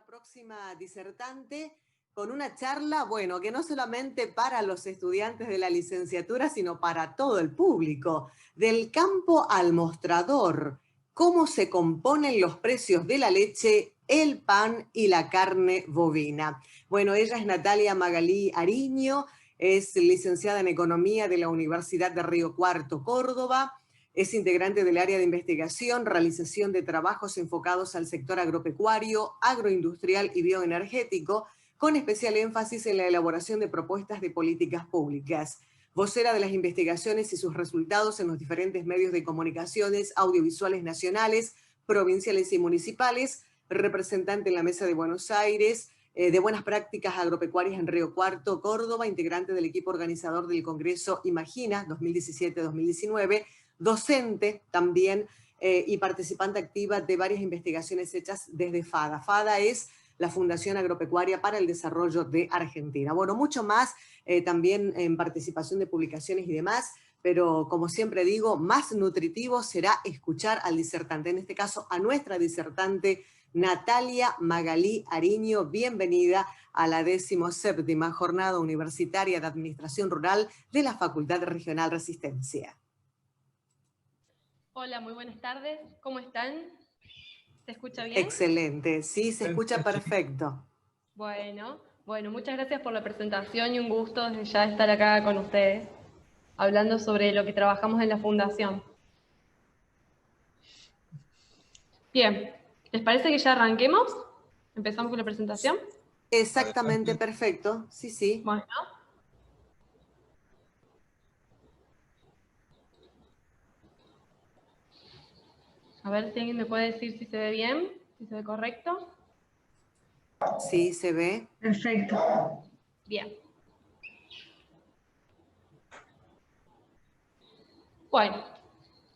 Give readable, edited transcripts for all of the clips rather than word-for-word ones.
próxima disertante con una charla, bueno, que no solamente para los estudiantes de la licenciatura, sino para todo el público. Del campo al mostrador, cómo se componen los precios de la leche, el pan y la carne bovina. Bueno, ella es Natalia Magalí Ariño, es licenciada en Economía de la Universidad de Río Cuarto, Córdoba. Es integrante del área de investigación, realización de trabajos enfocados al sector agropecuario, agroindustrial y bioenergético, con especial énfasis en la elaboración de propuestas de políticas públicas. Vocera de las investigaciones y sus resultados en los diferentes medios de comunicaciones audiovisuales nacionales, provinciales y municipales, representante en la Mesa de Buenos Aires, de Buenas Prácticas Agropecuarias en Río Cuarto, Córdoba, integrante del equipo organizador del Congreso Imagina 2017-2019, docente también y participante activa de varias investigaciones hechas desde FADA. FADA es la Fundación Agropecuaria para el Desarrollo de Argentina. Bueno, mucho más también en participación de publicaciones y demás, pero como siempre digo, más nutritivo será escuchar al disertante, en este caso a nuestra disertante Natalia Magalí Ariño. Bienvenida a la 17ª Jornada Universitaria de Administración Rural de la Facultad Regional Resistencia. Hola, muy buenas tardes. ¿Cómo están? ¿Se escucha bien? Excelente, sí, se escucha perfecto. Bueno, muchas gracias por la presentación y un gusto desde ya estar acá con ustedes, hablando sobre lo que trabajamos en la Fundación. Bien, ¿les parece que ya arranquemos? ¿Empezamos con la presentación? Exactamente, perfecto, sí, sí. Bueno. A ver si alguien me puede decir si se ve bien, si se ve correcto. Sí, se ve. Perfecto. Bien. Bueno,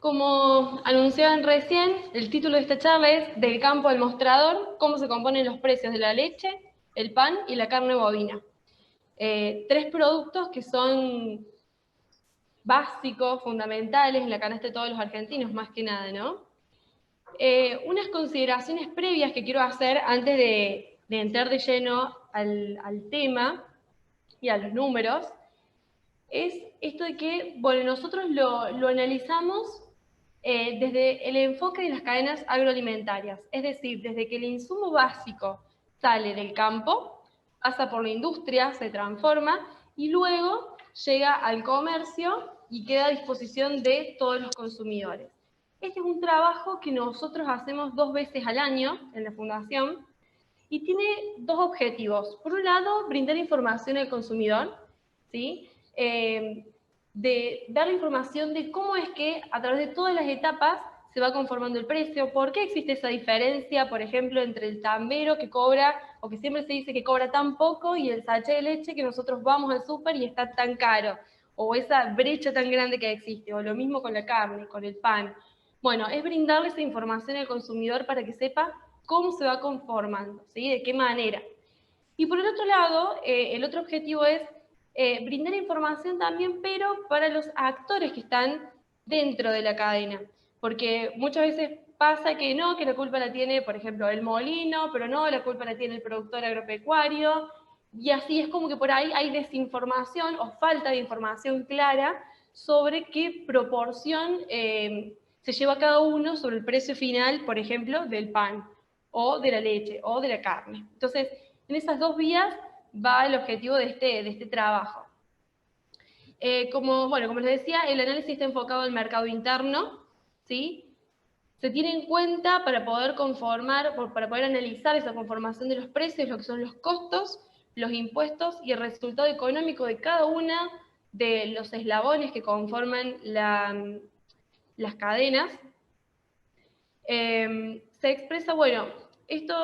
como anunciaban recién, el título de esta charla es Del campo al mostrador, cómo se componen los precios de la leche, el pan y la carne bovina. Tres productos que son básicos, fundamentales en la canasta de todos los argentinos, más que nada, ¿no? Unas consideraciones previas que quiero hacer antes de entrar de lleno al tema y a los números, es esto de que, bueno, nosotros lo analizamos desde el enfoque de las cadenas agroalimentarias, es decir, desde que el insumo básico sale del campo, pasa por la industria, se transforma y luego llega al comercio y queda a disposición de todos los consumidores. Este es un trabajo que nosotros hacemos 2 veces al año en la Fundación y tiene dos objetivos. Por un lado, brindar información al consumidor, ¿sí? De dar la información de cómo es que a través de todas las etapas se va conformando el precio, por qué existe esa diferencia, por ejemplo, entre el tambero que cobra, o que siempre se dice que cobra tan poco, y el sachet de leche que nosotros vamos al súper y está tan caro, o esa brecha tan grande que existe, o lo mismo con la carne, con el pan. Bueno, es brindarle esa información al consumidor para que sepa cómo se va conformando, ¿sí? De qué manera. Y por el otro lado, el otro objetivo es brindar información también, pero para los actores que están dentro de la cadena. Porque muchas veces pasa que no, que la culpa la tiene, por ejemplo, el molino, pero no, la culpa la tiene el productor agropecuario. Y así es como que por ahí hay desinformación o falta de información clara sobre qué proporción se lleva cada uno sobre el precio final, por ejemplo, del pan, o de la leche, o de la carne. Entonces, en esas dos vías va el objetivo de este trabajo. Como les decía, el análisis está enfocado al mercado interno, ¿sí? Se tiene en cuenta para poder analizar esa conformación de los precios, lo que son los costos, los impuestos y el resultado económico de cada una de los eslabones que conforman las cadenas. Se expresa, esto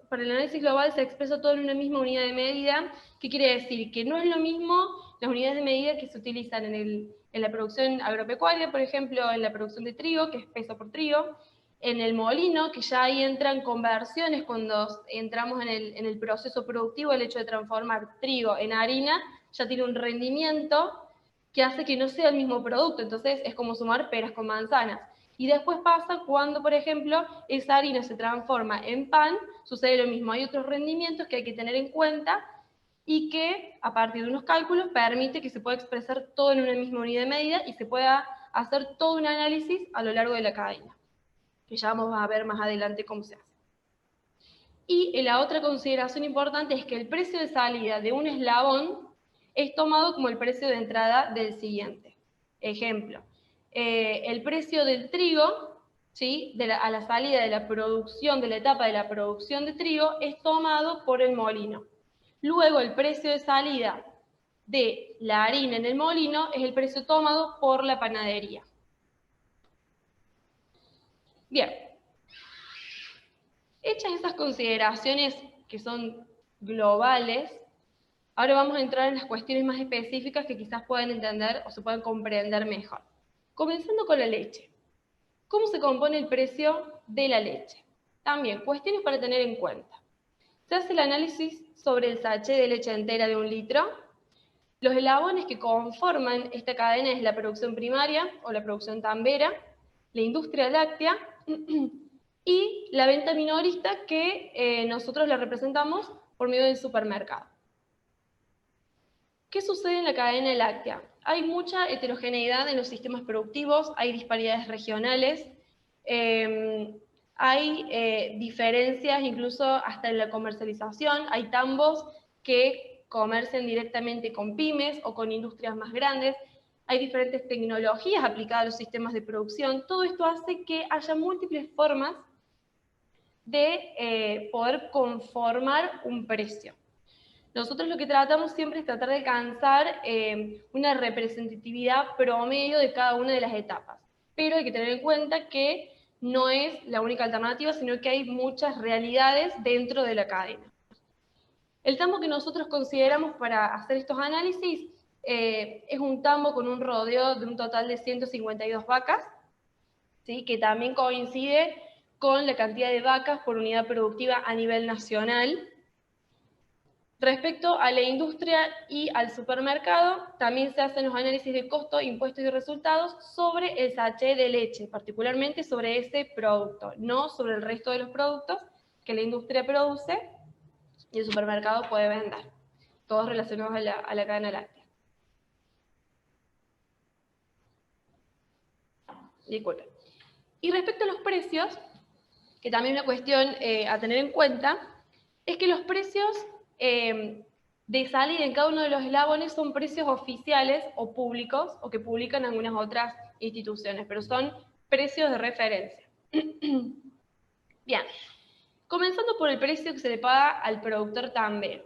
para el análisis global se expresa todo en una misma unidad de medida. ¿Qué quiere decir? Que no es lo mismo las unidades de medida que se utilizan en la producción agropecuaria, por ejemplo, en la producción de trigo, que es peso por trigo, en el molino, que ya ahí entran conversiones cuando entramos en el proceso productivo, el hecho de transformar trigo en harina, ya tiene un rendimiento que hace que no sea el mismo producto, entonces es como sumar peras con manzanas. Y después pasa cuando, por ejemplo, esa harina se transforma en pan, sucede lo mismo. Hay otros rendimientos que hay que tener en cuenta y que, a partir de unos cálculos, permite que se pueda expresar todo en una misma unidad de medida y se pueda hacer todo un análisis a lo largo de la cadena, que ya vamos a ver más adelante cómo se hace. Y la otra consideración importante es que el precio de salida de un eslabón es tomado como el precio de entrada del siguiente. Ejemplo, el precio del trigo, ¿sí? A la salida de la producción, de la etapa de la producción de trigo, es tomado por el molino. Luego, el precio de salida de la harina en el molino es el precio tomado por la panadería. Bien. Hechas esas consideraciones que son globales, ahora vamos a entrar en las cuestiones más específicas que quizás puedan entender o se puedan comprender mejor. Comenzando con la leche. ¿Cómo se compone el precio de la leche? También, cuestiones para tener en cuenta. Se hace el análisis sobre el sachet de leche entera de 1 litro. Los eslabones que conforman esta cadena es la producción primaria o la producción tambera, la industria láctea y la venta minorista que nosotros la representamos por medio del supermercado. ¿Qué sucede en la cadena láctea? Hay mucha heterogeneidad en los sistemas productivos, hay disparidades regionales, hay diferencias incluso hasta en la comercialización, hay tambos que comercian directamente con pymes o con industrias más grandes, hay diferentes tecnologías aplicadas a los sistemas de producción, todo esto hace que haya múltiples formas de poder conformar un precio. Nosotros lo que tratamos siempre es tratar de alcanzar una representatividad promedio de cada una de las etapas, pero hay que tener en cuenta que no es la única alternativa, sino que hay muchas realidades dentro de la cadena. El tambo que nosotros consideramos para hacer estos análisis es un tambo con un rodeo de un total de 152 vacas, ¿sí? Que también coincide con la cantidad de vacas por unidad productiva a nivel nacional. Respecto a la industria y al supermercado, también se hacen los análisis de costo, impuestos y resultados sobre el sachet de leche, particularmente sobre ese producto, no sobre el resto de los productos que la industria produce y el supermercado puede vender, todos relacionados a la cadena láctea. Disculpen. Y respecto a los precios, que también es una cuestión a tener en cuenta, es que los precios de salida en cada uno de los eslabones son precios oficiales o públicos, o que publican algunas otras instituciones, pero son precios de referencia. Bien, comenzando por el precio que se le paga al productor tambero.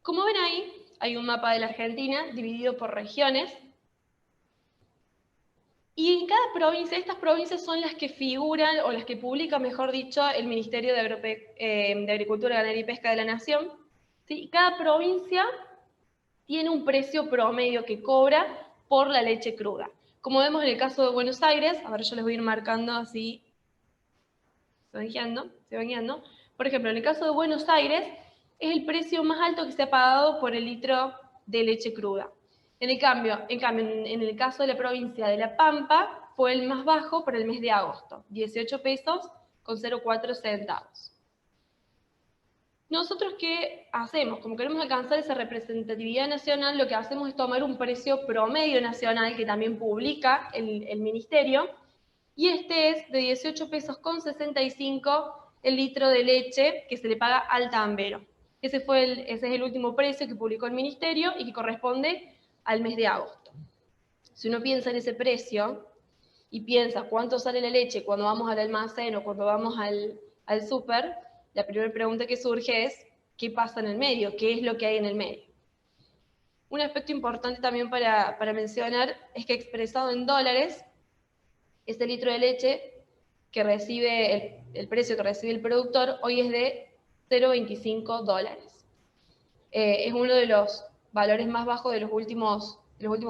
Como ven ahí, hay un mapa de la Argentina dividido por regiones, y en cada provincia, estas provincias son las que figuran, o las que publica, mejor dicho, el Ministerio de Agricultura, Ganadería y Pesca de la Nación. ¿Sí? Cada provincia tiene un precio promedio que cobra por la leche cruda. Como vemos en el caso de Buenos Aires, ahora yo les voy a ir marcando así, se van guiando. Por ejemplo, en el caso de Buenos Aires, es el precio más alto que se ha pagado por el litro de leche cruda. En cambio, en el caso de la provincia de La Pampa, fue el más bajo por el mes de agosto, 18 pesos con 0,4 centavos. Nosotros, ¿qué hacemos? Como queremos alcanzar esa representatividad nacional, lo que hacemos es tomar un precio promedio nacional que también publica el ministerio, y este es de 18 pesos con 65 el litro de leche que se le paga al tambero. Ese es el último precio que publicó el ministerio y que corresponde al mes de agosto. Si uno piensa en ese precio y piensa cuánto sale la leche cuando vamos al almacén o cuando vamos al súper, la primera pregunta que surge es, ¿qué pasa en el medio? ¿Qué es lo que hay en el medio? Un aspecto importante también para mencionar es que expresado en dólares, este litro de leche que recibe, el precio que recibe el productor, hoy es de 0,25 dólares. Es uno de los valores más bajos de los últimos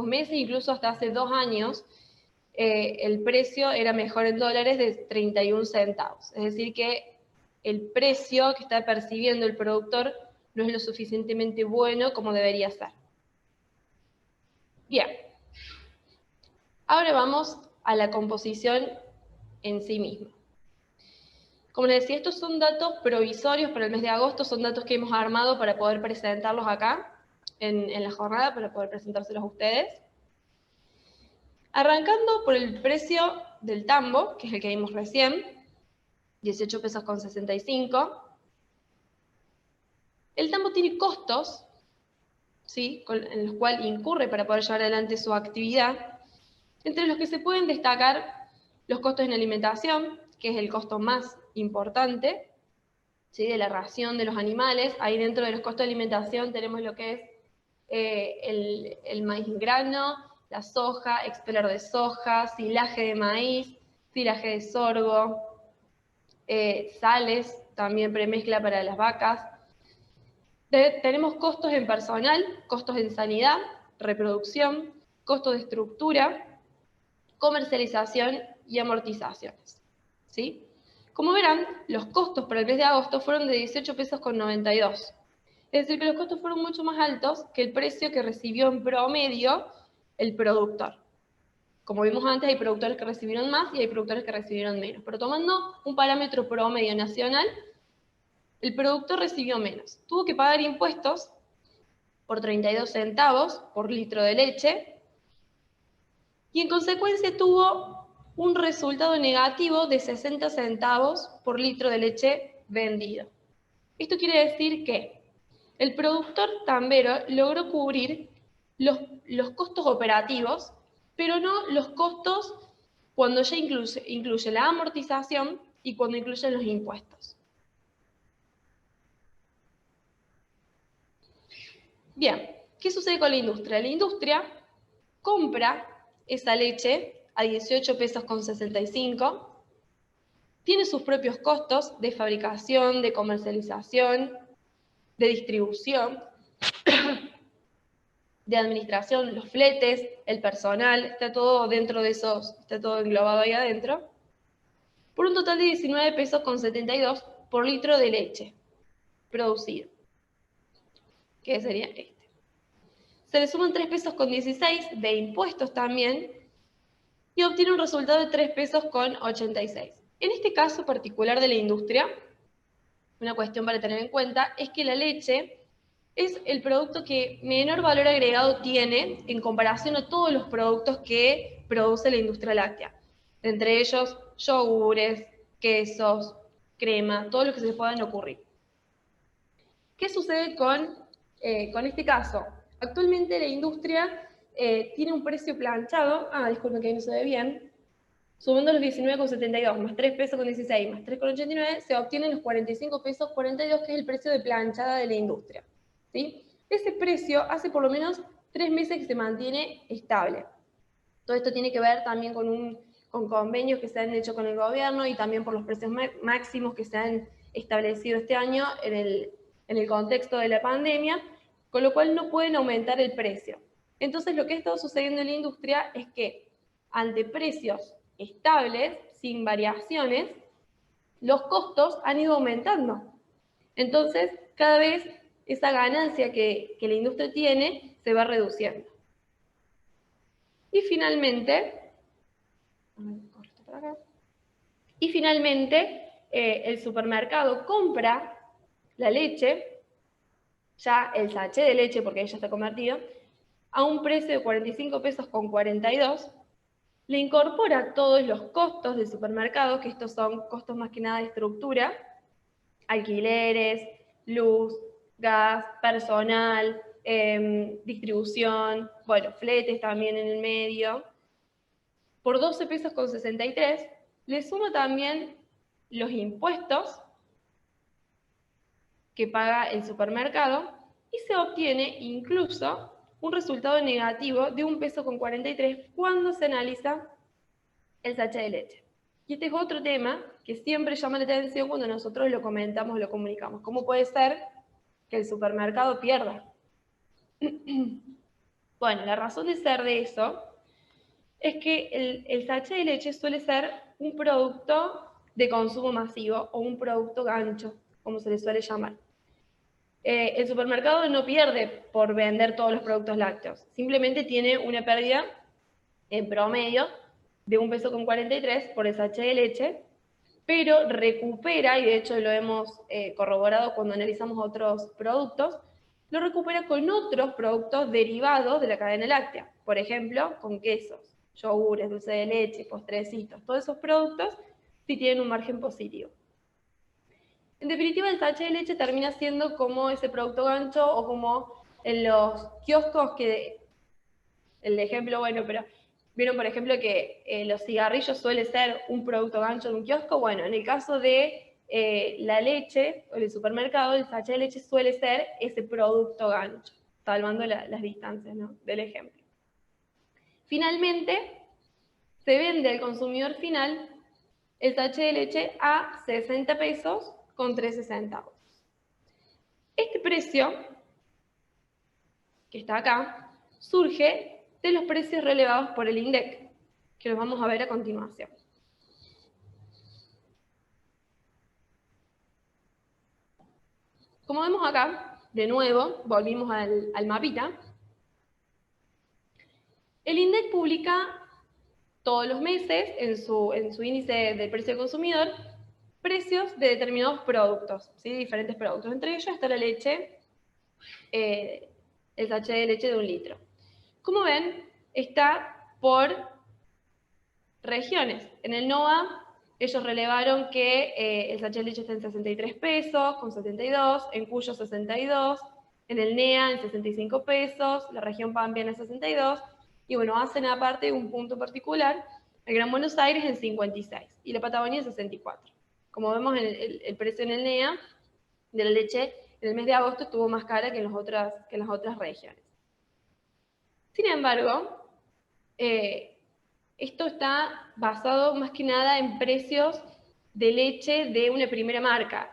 meses, incluso hasta hace 2 años, el precio era mejor en dólares de 31 centavos. Es decir que el precio que está percibiendo el productor no es lo suficientemente bueno como debería ser. Bien. Ahora vamos a la composición en sí misma. Como les decía, estos son datos provisorios para el mes de agosto, son datos que hemos armado para poder presentarlos acá en la jornada, para poder presentárselos a ustedes. Arrancando por el precio del tambo, que es el que vimos recién, 18 pesos con 65. El tambo tiene costos, ¿sí?, en los cuales incurre para poder llevar adelante su actividad, entre los que se pueden destacar los costos en alimentación, que es el costo más importante, ¿sí?, de la ración de los animales. Ahí dentro de los costos de alimentación tenemos lo que es el maíz en grano, la soja, expeler de soja, silaje de maíz, silaje de sorgo, sales, también premezcla para las vacas. Tenemos costos en personal, costos en sanidad, reproducción, costos de estructura, comercialización y amortizaciones, ¿sí? Como verán, los costos para el mes de agosto fueron de 18 pesos con 92. Es decir, que los costos fueron mucho más altos que el precio que recibió en promedio el productor. Como vimos antes, hay productores que recibieron más y hay productores que recibieron menos. Pero tomando un parámetro promedio nacional, el productor recibió menos. Tuvo que pagar impuestos por 32 centavos por litro de leche y en consecuencia tuvo un resultado negativo de 60 centavos por litro de leche vendido. Esto quiere decir que el productor tambero logró cubrir los costos operativos, pero no los costos cuando ya incluye la amortización y cuando incluyen los impuestos. Bien, ¿qué sucede con la industria? La industria compra esa leche a 18 pesos con 65, tiene sus propios costos de fabricación, de comercialización, de distribución, de administración, los fletes, el personal, está todo dentro de esos, está todo englobado ahí adentro, por un total de 19 pesos con 72 por litro de leche producido, que sería este. Se le suman 3 pesos con 16 de impuestos también y obtiene un resultado de 3 pesos con 86. En este caso particular de la industria, una cuestión para tener en cuenta es que la leche es el producto que menor valor agregado tiene en comparación a todos los productos que produce la industria láctea. Entre ellos, yogures, quesos, crema, todo lo que se puedan ocurrir. ¿Qué sucede con este caso? Actualmente la industria tiene un precio planchado, disculpen que ahí no se ve bien, sumando los 19,72 más 3 pesos con 16 más 3,89 se obtienen los 45 pesos 42, que es el precio de planchada de la industria, ¿sí? Ese precio hace por lo menos 3 meses que se mantiene estable. Todo esto tiene que ver también con convenios que se han hecho con el gobierno y también por los precios máximos que se han establecido este año en el contexto de la pandemia, con lo cual no pueden aumentar el precio. Entonces lo que ha estado sucediendo en la industria es que ante precios estables, sin variaciones, los costos han ido aumentando. Entonces, cada vez esa ganancia que la industria tiene se va reduciendo. Y finalmente, el supermercado compra la leche, ya el sachet de leche, porque ya está convertido, a un precio de 45 pesos con 42, le incorpora todos los costos del supermercado, que estos son costos más que nada de estructura, alquileres, luz, gas, personal, distribución, bueno, fletes también en el medio, por 12 pesos con 63, le suma también los impuestos que paga el supermercado y se obtiene incluso un resultado negativo de 1 peso con 43 cuando se analiza el sachet de leche. Y este es otro tema que siempre llama la atención cuando nosotros lo comentamos o lo comunicamos. ¿Cómo puede ser que el supermercado pierda? Bueno, la razón de ser de eso es que el sachet de leche suele ser un producto de consumo masivo o un producto gancho, como se le suele llamar. El supermercado no pierde por vender todos los productos lácteos, simplemente tiene una pérdida en promedio de 1,43 por el sachet de leche, pero recupera, y de hecho lo hemos corroborado cuando analizamos otros productos, lo recupera con otros productos derivados de la cadena láctea. Por ejemplo, con quesos, yogures, dulce de leche, postrecitos, todos esos productos sí tienen un margen positivo. En definitiva, el sachet de leche termina siendo como ese producto gancho o como en los kioscos que, el ejemplo, bueno, pero vieron, por ejemplo, que los cigarrillos suele ser un producto gancho de un kiosco. Bueno, en el caso de la leche o el supermercado, el sachet de leche suele ser ese producto gancho, salvando las distancias, ¿no?, del ejemplo. Finalmente, se vende al consumidor final el sachet de leche a 60 pesos con 13 centavos. Este precio, que está acá, surge de los precios relevados por el INDEC, que los vamos a ver a continuación. Como vemos acá, de nuevo, volvimos al mapita, el INDEC publica todos los meses en su índice del precio del consumidor precios de determinados productos, ¿sí?, diferentes productos. Entre ellos está la leche, el sachet de leche de 1 litro. Como ven, está por regiones. En el NOA, ellos relevaron que el sachet de leche está en 63 pesos, con 72, en Cuyo 62, en el NEA en 65 pesos, la región Pampeana en 62, y bueno, hacen aparte un punto particular, el Gran Buenos Aires en 56, y la Patagonia en 64. Como vemos, el precio en el NEA de la leche en el mes de agosto estuvo más cara que en las otras regiones. Sin embargo, esto está basado más que nada en precios de leche de una primera marca.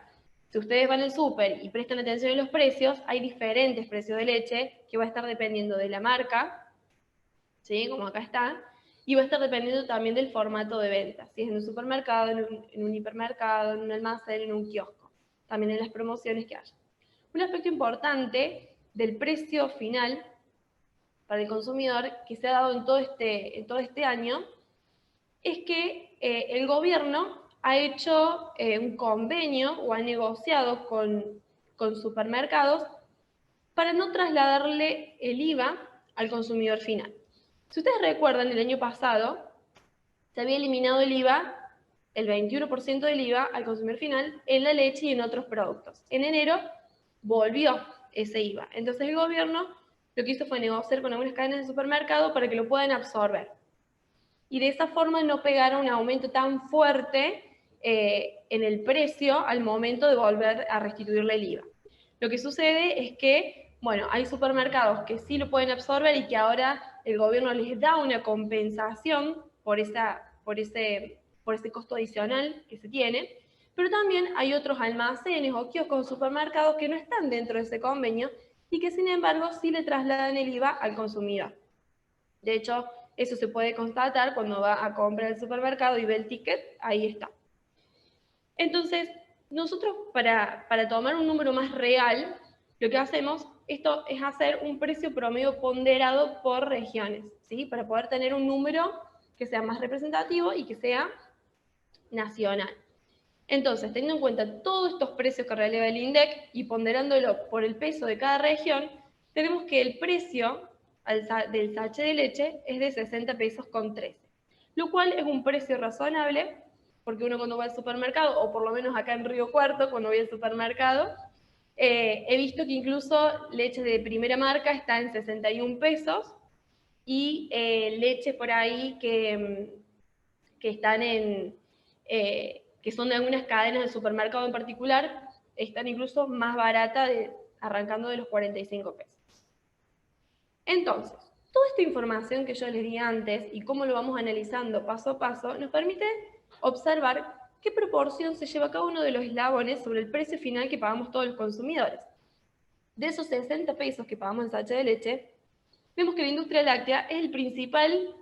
Si ustedes van al súper y prestan atención a los precios, hay diferentes precios de leche que va a estar dependiendo de la marca, ¿sí?, como acá está, y va a estar dependiendo también del formato de venta, si es en un supermercado, en un hipermercado, en un almacén, en un kiosco, también en las promociones que haya. Un aspecto importante del precio final para el consumidor que se ha dado en todo este año es que el gobierno ha hecho un convenio o ha negociado con supermercados para no trasladarle el IVA al consumidor final. Si ustedes recuerdan, el año pasado se había eliminado el IVA, el 21% del IVA al consumidor final en la leche y en otros productos. En enero volvió ese IVA. Entonces el gobierno lo que hizo fue negociar con algunas cadenas de supermercado para que lo puedan absorber. Y de esa forma no pegara un aumento tan fuerte en el precio al momento de volver a restituirle el IVA. Lo que sucede es que, bueno, hay supermercados que sí lo pueden absorber y que ahora el gobierno les da una compensación por ese costo adicional que se tiene, pero también hay otros almacenes o kioscos o supermercados que no están dentro de ese convenio y que sin embargo sí le trasladan el IVA al consumidor. De hecho, eso se puede constatar cuando va a comprar al supermercado y ve el ticket, ahí está. Entonces, nosotros para tomar un número más real, lo que hacemos esto es hacer un precio promedio ponderado por regiones, ¿sí?, para poder tener un número que sea más representativo y que sea nacional. Entonces, teniendo en cuenta todos estos precios que releva el INDEC y ponderándolo por el peso de cada región, tenemos que el precio del sachet de leche es de 60 pesos con 13, lo cual es un precio razonable, porque uno cuando va al supermercado, o por lo menos acá en Río Cuarto, cuando voy al supermercado, he visto que incluso leche de primera marca está en 61 pesos, y leche por ahí que están que son de algunas cadenas de supermercado en particular, están incluso más baratas, arrancando de los 45 pesos. Entonces, toda esta información que yo les di antes y cómo lo vamos analizando paso a paso, nos permite observar qué proporción se lleva cada uno de los eslabones sobre el precio final que pagamos todos los consumidores. De esos 60 pesos que pagamos en sachet de leche, vemos que la industria láctea es el principal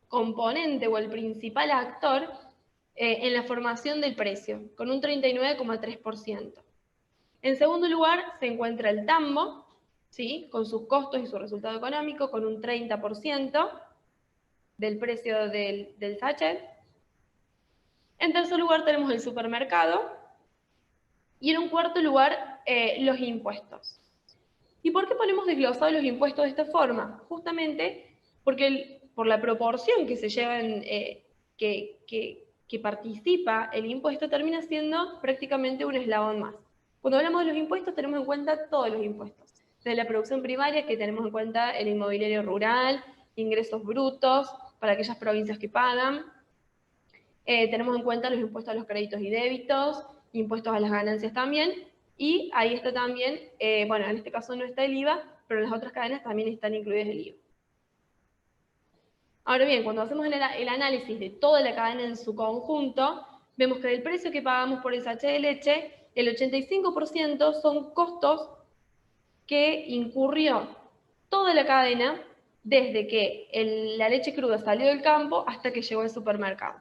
componente o el principal actor en la formación del precio, con un 39,3%. En segundo lugar se encuentra el tambo, ¿sí?, con sus costos y su resultado económico, con un 30%. del precio del sachet. En tercer lugar tenemos el supermercado. Y en un cuarto lugar, los impuestos. ¿Y por qué ponemos desglosados los impuestos de esta forma? Justamente porque por la proporción que se llevan, que participa el impuesto, termina siendo prácticamente un eslabón más. Cuando hablamos de los impuestos, tenemos en cuenta todos los impuestos. Desde la producción primaria, que tenemos en cuenta el inmobiliario rural, ingresos brutos para aquellas provincias que pagan. Tenemos en cuenta los impuestos a los créditos y débitos, impuestos a las ganancias también, y ahí está también, bueno, en este caso no está el IVA, pero en las otras cadenas también están incluidas el IVA. Ahora bien, cuando hacemos el análisis de toda la cadena en su conjunto, vemos que del precio que pagamos por el sachet de leche, el 85% son costos que incurrió toda la cadena desde que la leche cruda salió del campo hasta que llegó al supermercado.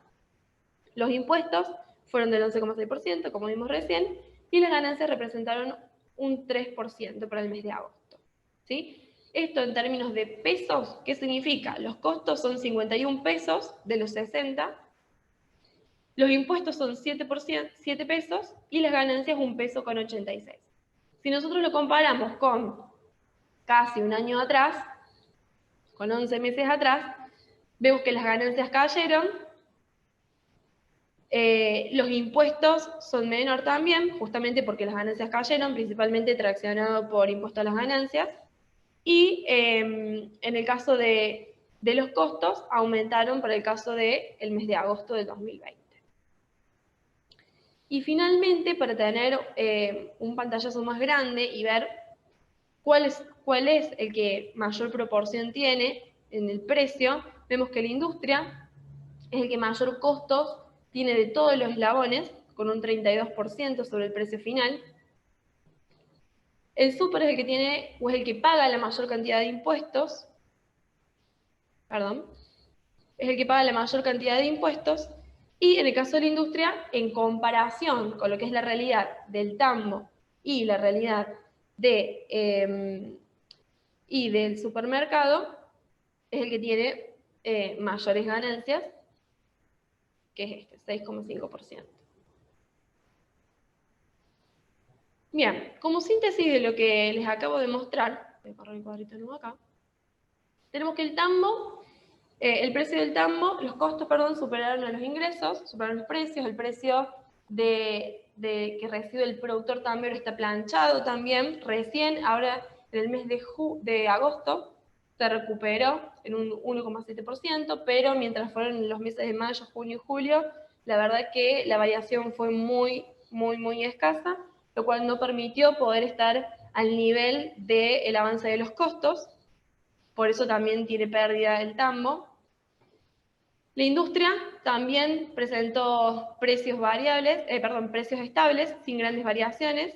Los impuestos fueron del 11,6%, como vimos recién, y las ganancias representaron un 3% para el mes de agosto. ¿Sí? Esto en términos de pesos, ¿qué significa? Los costos son 51 pesos de los 60, los impuestos son 7 pesos y las ganancias 1,86 pesos. Si nosotros lo comparamos con casi un año atrás, con 11 meses atrás, vemos que las ganancias cayeron. Los impuestos son menor también, justamente porque las ganancias cayeron, principalmente traccionado por impuesto a las ganancias. Y en el caso de los costos, aumentaron para el caso del mes de agosto del 2020. Y finalmente, para tener un pantallazo más grande y ver cuál es el que mayor proporción tiene en el precio, vemos que la industria es el que mayor costos tiene de todos los eslabones, con un 32% sobre el precio final. El súper es el que tiene, o es el que paga la mayor cantidad de impuestos, es el que paga la mayor cantidad de impuestos, y en el caso de la industria, en comparación con lo que es la realidad del tambo y la realidad y del supermercado, es el que tiene mayores ganancias, que es este, 6,5%. Bien, como síntesis de lo que les acabo de mostrar, voy a correr el cuadrito nuevo acá, tenemos que el precio del tambo, los costos, perdón, superaron a los ingresos, superaron los precios, el precio que recibe el productor tambero está planchado también, recién, ahora en el mes de agosto, se recuperó en un 1,7%, pero mientras fueron los meses de mayo, junio y julio, la verdad que la variación fue muy, muy, muy escasa, lo cual no permitió poder estar al nivel del avance de los costos, por eso también tiene pérdida el tambo. La industria también presentó precios estables, sin grandes variaciones,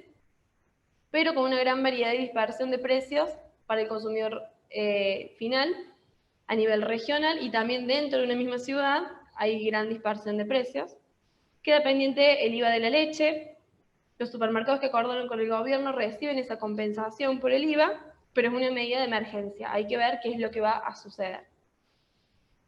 pero con una gran variedad y dispersión de precios para el consumidor final a nivel regional, y también dentro de una misma ciudad hay gran dispersión de precios. Queda pendiente el IVA de la leche. Los supermercados que acordaron con el gobierno reciben esa compensación por el IVA, pero es una medida de emergencia. Hay que ver qué es lo que va a suceder.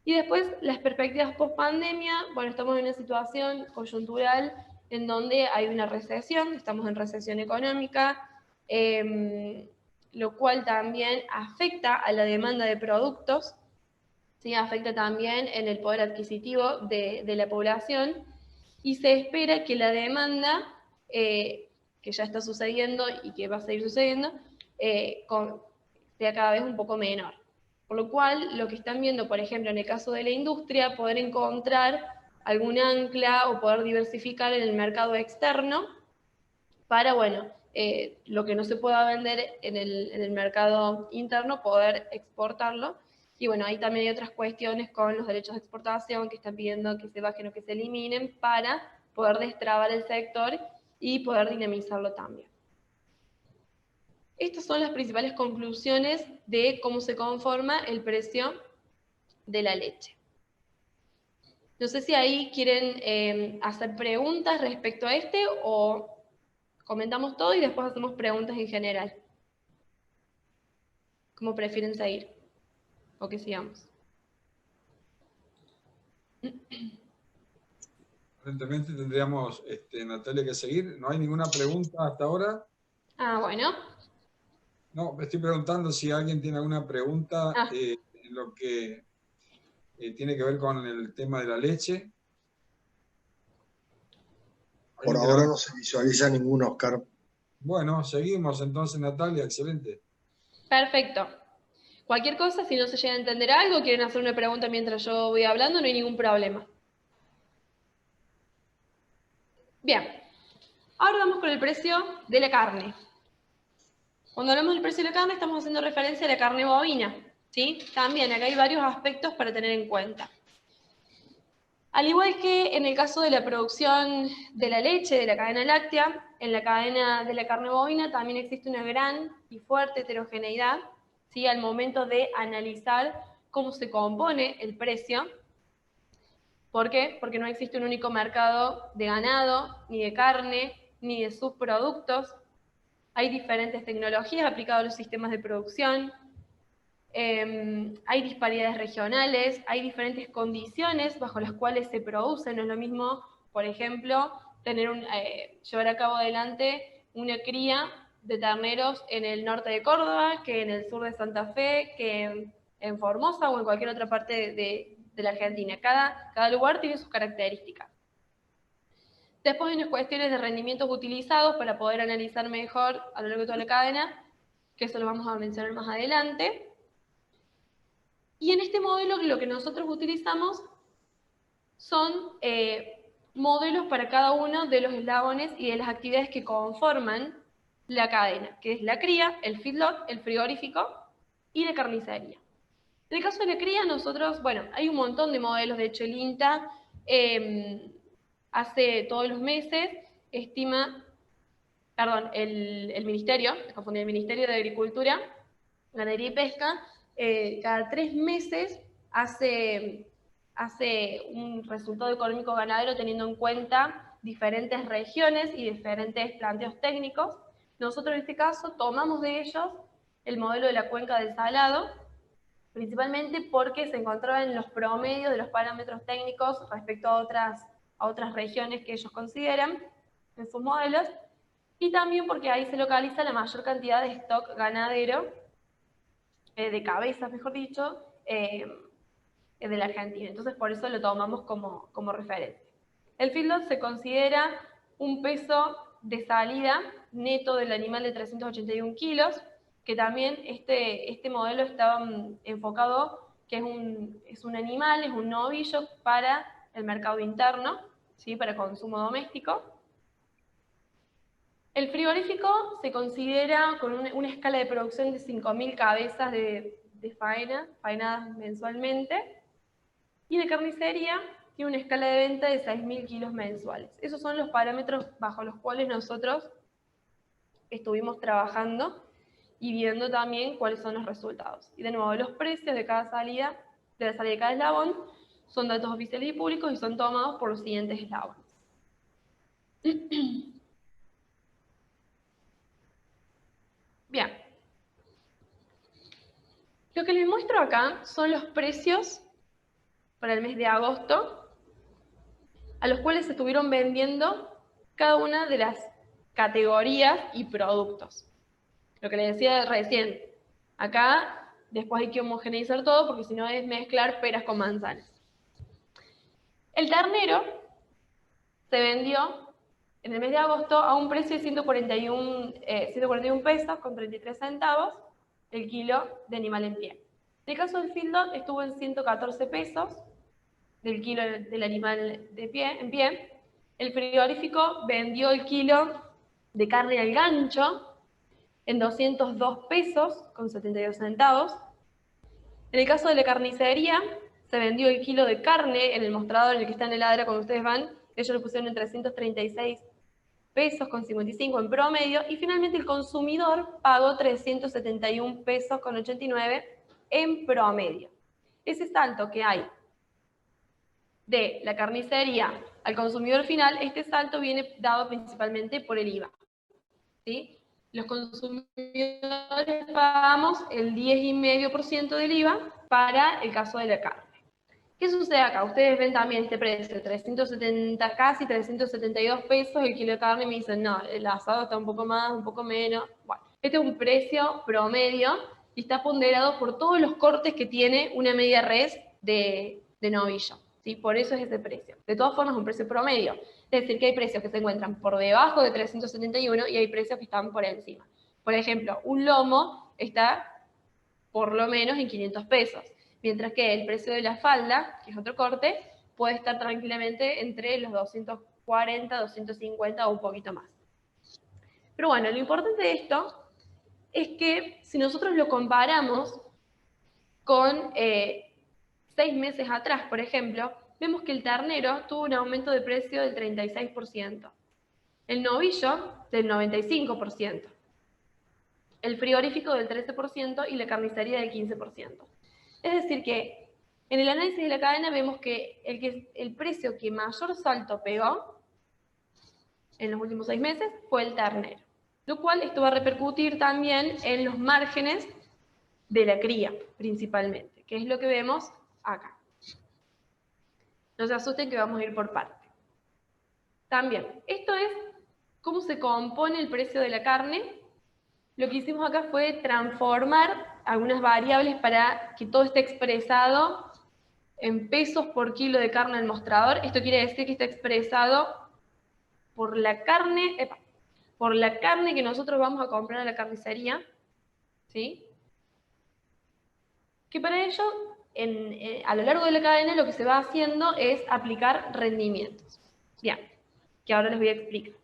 Y después, las perspectivas post-pandemia. Bueno, estamos en una situación coyuntural en donde hay una recesión, estamos en recesión económica, lo cual también afecta a la demanda de productos, ¿sí? Afecta también en el poder adquisitivo de la población, y se espera que la demanda, que ya está sucediendo y que va a seguir sucediendo, sea cada vez un poco menor. Por lo cual, lo que están viendo, por ejemplo, en el caso de la industria, poder encontrar algún ancla o poder diversificar en el mercado externo para, bueno, lo que no se pueda vender en el mercado interno, poder exportarlo. Y bueno, ahí también hay otras cuestiones con los derechos de exportación que están pidiendo que se bajen o que se eliminen para poder destrabar el sector y poder dinamizarlo también. Estas son las principales conclusiones de cómo se conforma el precio de la leche. No sé si ahí quieren hacer preguntas respecto a o comentamos todo y después hacemos preguntas en general. ¿Cómo prefieren seguir? ¿O que sigamos? Aparentemente tendríamos, Natalia, que seguir. ¿No hay ninguna pregunta hasta ahora? Ah, bueno. No, me estoy preguntando si alguien tiene alguna pregunta en lo que tiene que ver con el tema de la leche. Por ahora no se visualiza ninguno, Oscar. Bueno, seguimos entonces, Natalia, excelente. Perfecto. Cualquier cosa, si no se llega a entender algo, quieren hacer una pregunta mientras yo voy hablando, no hay ningún problema. Bien, ahora vamos con el precio de la carne. Cuando hablamos del precio de la carne, estamos haciendo referencia a la carne bovina, ¿sí? También acá hay varios aspectos para tener en cuenta. Al igual que en el caso de la producción de la leche, de la cadena láctea, en la cadena de la carne bovina también existe una gran y fuerte heterogeneidad, ¿sí? Al momento de analizar cómo se compone el precio. ¿Por qué? Porque no existe un único mercado de ganado, ni de carne, ni de subproductos. Hay diferentes tecnologías aplicadas a los sistemas de producción. Hay disparidades regionales, hay diferentes condiciones bajo las cuales se produce. No es lo mismo, por ejemplo, llevar a cabo adelante una cría de terneros en el norte de Córdoba, que en el sur de Santa Fe, que en Formosa o en cualquier otra parte de la Argentina. Cada lugar tiene sus características. Después hay unas cuestiones de rendimientos utilizados para poder analizar mejor a lo largo de toda la cadena, que eso lo vamos a mencionar más adelante. Y en este modelo lo que nosotros utilizamos son modelos para cada uno de los eslabones y de las actividades que conforman la cadena, que es la cría, el feedlot, el frigorífico y la carnicería. En el caso de la cría, nosotros, bueno, hay un montón de modelos, de hecho el INTA hace todos los meses estima, perdón, el Ministerio, me confundí, el Ministerio de Agricultura, Ganadería y Pesca, cada 3 meses hace un resultado económico ganadero teniendo en cuenta diferentes regiones y diferentes planteos técnicos. Nosotros en este caso tomamos de ellos el modelo de la cuenca del Salado, principalmente porque se encontraba en los promedios de los parámetros técnicos respecto a otras regiones que ellos consideran en sus modelos, y también porque ahí se localiza la mayor cantidad de stock ganadero, de cabezas, mejor dicho, de la Argentina. Entonces, por eso lo tomamos como referencia. El feedlot se considera un peso de salida neto del animal de 381 kilos, que también este modelo estaba enfocado, que es un animal, es un novillo para el mercado interno, ¿sí? Para consumo doméstico. El frigorífico se considera con una escala de producción de 5.000 cabezas de faenadas mensualmente, y de carnicería tiene una escala de venta de 6.000 kilos mensuales. Esos son los parámetros bajo los cuales nosotros estuvimos trabajando y viendo también cuáles son los resultados. Y de nuevo, los precios de cada salida, de la salida de cada eslabón, son datos oficiales y públicos y son tomados por los siguientes eslabones. Bien. Lo que les muestro acá son los precios para el mes de agosto, a los cuales se estuvieron vendiendo cada una de las categorías y productos. Lo que les decía recién, acá después hay que homogeneizar todo porque si no es mezclar peras con manzanas. El ternero se vendió en el mes de agosto a un precio de 141 pesos con 33 centavos el kilo de animal en pie. En el caso del feedlot estuvo en 114 pesos del kilo del animal en pie. El frigorífico vendió el kilo de carne al gancho en 202 pesos con 72 centavos. En el caso de la carnicería, se vendió el kilo de carne en el mostrador en el que está en la heladera cuando ustedes van, ellos lo pusieron en 336 pesos con 55 en promedio, y finalmente el consumidor pagó 371 pesos con 89 en promedio. Ese salto que hay de la carnicería al consumidor final, este salto viene dado principalmente por el IVA, ¿sí? Los consumidores pagamos el 10,5% del IVA para el caso de la carne. ¿Qué sucede acá? Ustedes ven también este precio, 370, casi 372 pesos el kilo de carne, y me dicen, no, el asado está un poco más, un poco menos. Bueno, este es un precio promedio y está ponderado por todos los cortes que tiene una media res de novillo, ¿sí? Por eso es ese precio. De todas formas, es un precio promedio. Es decir, que hay precios que se encuentran por debajo de 371 y hay precios que están por encima. Por ejemplo, un lomo está por lo menos en 500 pesos. Mientras que el precio de la falda, que es otro corte, puede estar tranquilamente entre los 240, 250 o un poquito más. Pero bueno, lo importante de esto es que si nosotros lo comparamos con 6 meses atrás, por ejemplo, vemos que el ternero tuvo un aumento de precio del 36%, el novillo del 95%, el frigorífico del 13% y la carnicería del 15%. Es decir que en el análisis de la cadena vemos que el precio que mayor salto pegó en los últimos 6 meses fue el ternero, lo cual esto va a repercutir también en los márgenes de la cría, principalmente, que es lo que vemos acá. No se asusten que vamos a ir por parte. También, esto es cómo se compone el precio de la carne. Lo que hicimos acá fue transformar algunas variables para que todo esté expresado en pesos por kilo de carne al mostrador. Esto quiere decir que está expresado por la carne que nosotros vamos a comprar a la carnicería, ¿sí? Que para ello, a lo largo de la cadena, lo que se va haciendo es aplicar rendimientos. Bien, que ahora les voy a explicar.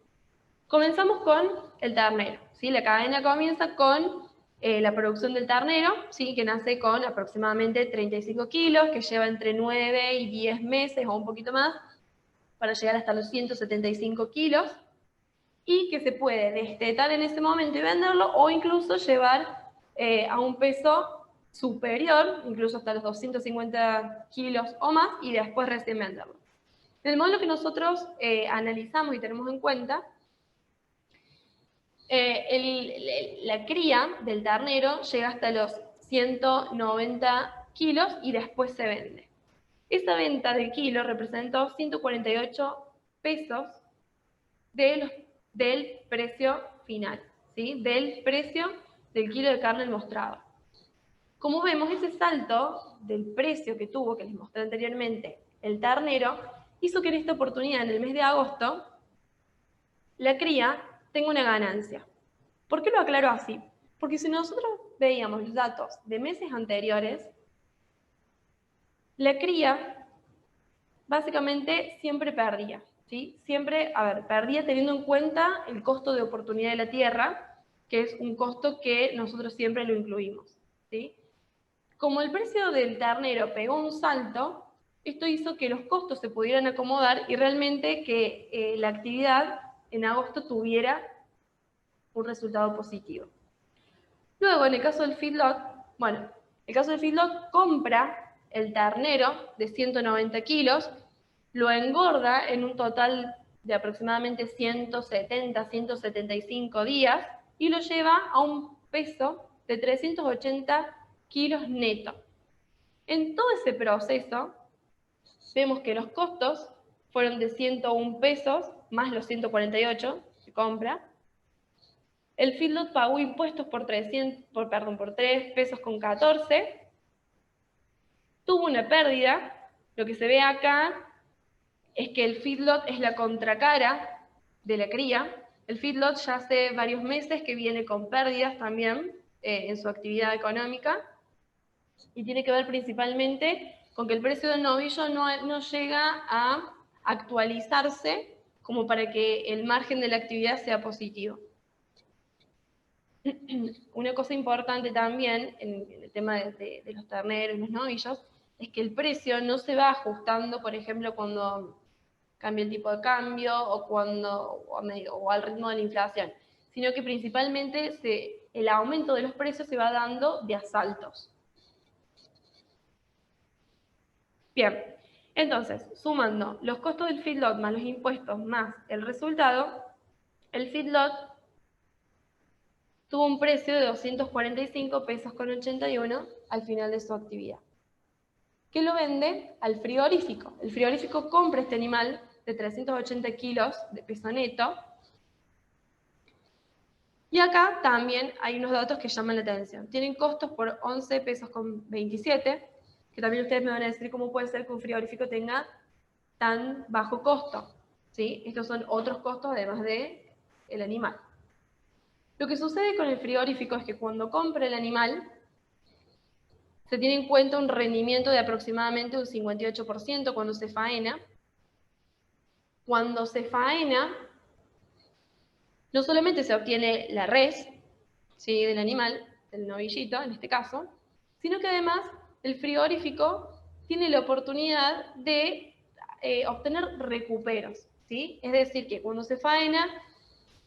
Comenzamos con el ternero, ¿sí? La cadena comienza con la producción del ternero, ¿sí? Que nace con aproximadamente 35 kilos, que lleva entre 9 y 10 meses o un poquito más, para llegar hasta los 175 kilos, y que se puede destetar en ese momento y venderlo, o incluso llevar a un peso superior, incluso hasta los 250 kilos o más, y después recién venderlo. En el modelo que nosotros analizamos y tenemos en cuenta, la cría del ternero llega hasta los 190 kilos y después se vende. Esa venta del kilo representó 148 pesos del precio final, ¿sí? Del precio del kilo de carne al mostrado. Como vemos, ese salto del precio que tuvo, que les mostré anteriormente, el ternero, hizo que en esta oportunidad, en el mes de agosto, la cría tenga una ganancia. ¿Por qué lo aclaro así? Porque si nosotros veíamos los datos de meses anteriores, la cría básicamente siempre perdía, ¿sí? Siempre, perdía teniendo en cuenta el costo de oportunidad de la tierra, que es un costo que nosotros siempre lo incluimos, ¿sí? Como el precio del ternero pegó un salto, esto hizo que los costos se pudieran acomodar y realmente que la actividad en agosto tuviera un resultado positivo. Luego, en el caso del feedlot, compra el ternero de 190 kilos, lo engorda en un total de aproximadamente 170, 175 días y lo lleva a un peso de 380 kilos neto. En todo ese proceso, vemos que los costos fueron de 101 pesos más los 148 que compra. El feedlot pagó impuestos por 3 pesos con 14. Tuvo una pérdida. Lo que se ve acá es que el feedlot es la contracara de la cría. El feedlot ya hace varios meses que viene con pérdidas también en su actividad económica y tiene que ver principalmente con que el precio del novillo no llega a actualizarse como para que el margen de la actividad sea positivo. Una cosa importante también en el tema de los terneros y los novillos es que el precio no se va ajustando, por ejemplo, cuando cambia el tipo de cambio o al ritmo de la inflación, sino que principalmente el aumento de los precios se va dando de asaltos. Bien, entonces, sumando los costos del feedlot más los impuestos más el resultado, el feedlot tuvo un precio de 245 pesos con 81 al final de su actividad. que lo vende al frigorífico. El frigorífico compra este animal de 380 kilos de peso neto. Y acá también hay unos datos que llaman la atención. Tienen costos por 11 pesos con 27, que también ustedes me van a decir cómo puede ser que un frigorífico tenga tan bajo costo, ¿sí? Estos son otros costos además del animal. Lo que sucede con el frigorífico es que cuando compra el animal, se tiene en cuenta un rendimiento de aproximadamente un 58% cuando se faena. Cuando se faena, no solamente se obtiene la res, ¿sí?, del animal, del novillito en este caso, sino que además el frigorífico tiene la oportunidad de obtener recuperos, ¿sí? Es decir, que cuando se faena,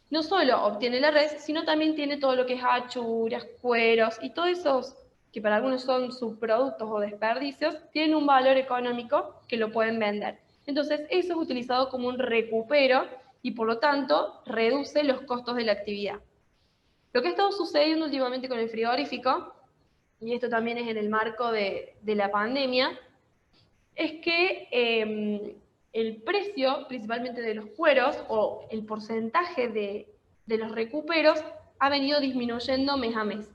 no solo obtiene la res, sino también tiene todo lo que es achuras, cueros y todos esos que para algunos son subproductos o desperdicios, tienen un valor económico que lo pueden vender. Entonces, eso es utilizado como un recupero y por lo tanto reduce los costos de la actividad. Lo que ha estado sucediendo últimamente con el frigorífico, y esto también es en el marco de la pandemia, es que el precio, principalmente de los cueros, o el porcentaje de los recuperos, ha venido disminuyendo mes a mes.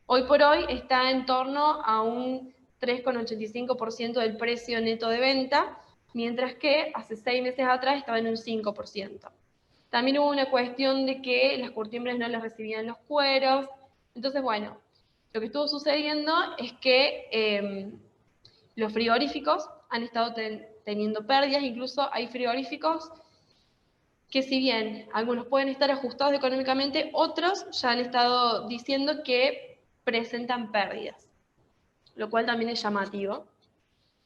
Hoy por hoy está en torno a un 3,85% del precio neto de venta, mientras que hace 6 meses atrás estaba en un 5%. También hubo una cuestión de que las curtiembres no les recibían los cueros. Entonces, bueno, lo que estuvo sucediendo es que los frigoríficos han estado teniendo pérdidas. Incluso hay frigoríficos que, si bien algunos pueden estar ajustados económicamente, otros ya han estado diciendo que presentan pérdidas, lo cual también es llamativo,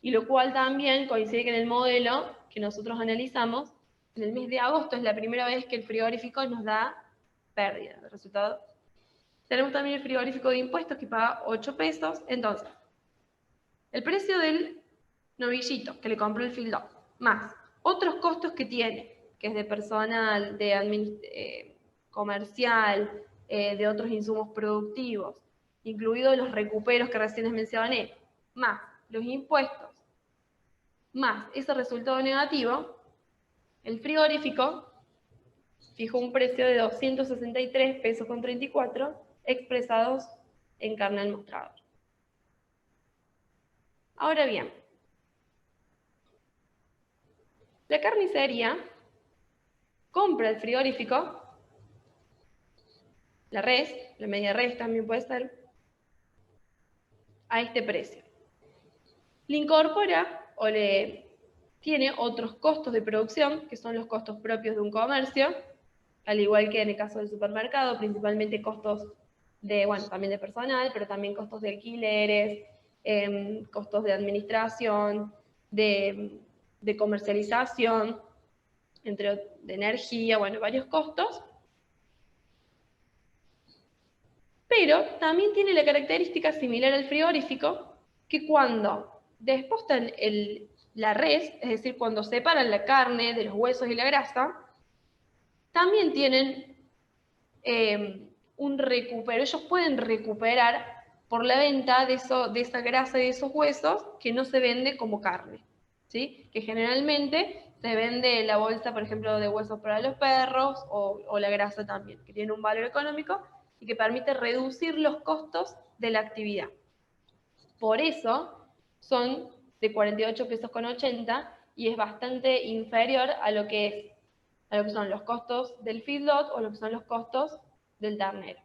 y lo cual también coincide que en el modelo que nosotros analizamos, en el mes de agosto es la primera vez que el frigorífico nos da pérdida de resultado. Tenemos también el frigorífico de impuestos que paga 8 pesos, entonces, el precio del novillito que le compró el feedlot, más otros costos que tiene, que es de personal, de comercial, de otros insumos productivos, incluidos los recuperos que recién les mencioné, más los impuestos, más ese resultado negativo, el frigorífico fijó un precio de 263 pesos con 34 expresados en carne al mostrador. Ahora bien, la carnicería compra el frigorífico, la res, la media res también puede ser, a este precio. Le incorpora o le tiene otros costos de producción, que son los costos propios de un comercio, al igual que en el caso del supermercado, principalmente costos de, bueno, también de personal, pero también costos de alquileres, costos de administración, de comercialización, de energía, bueno, varios costos. Pero también tiene la característica similar al frigorífico, que cuando despostan la res, es decir, cuando separan la carne de los huesos y la grasa, también tienen un recupero. Ellos pueden recuperar por la venta de esa grasa y de esos huesos que no se vende como carne, ¿sí? Que generalmente se vende la bolsa, por ejemplo, de huesos para los perros o la grasa también, que tiene un valor económico y que permite reducir los costos de la actividad. Por eso son de 48 pesos con 80 y es bastante inferior a lo que son los costos del feedlot o lo que son los costos del ternero.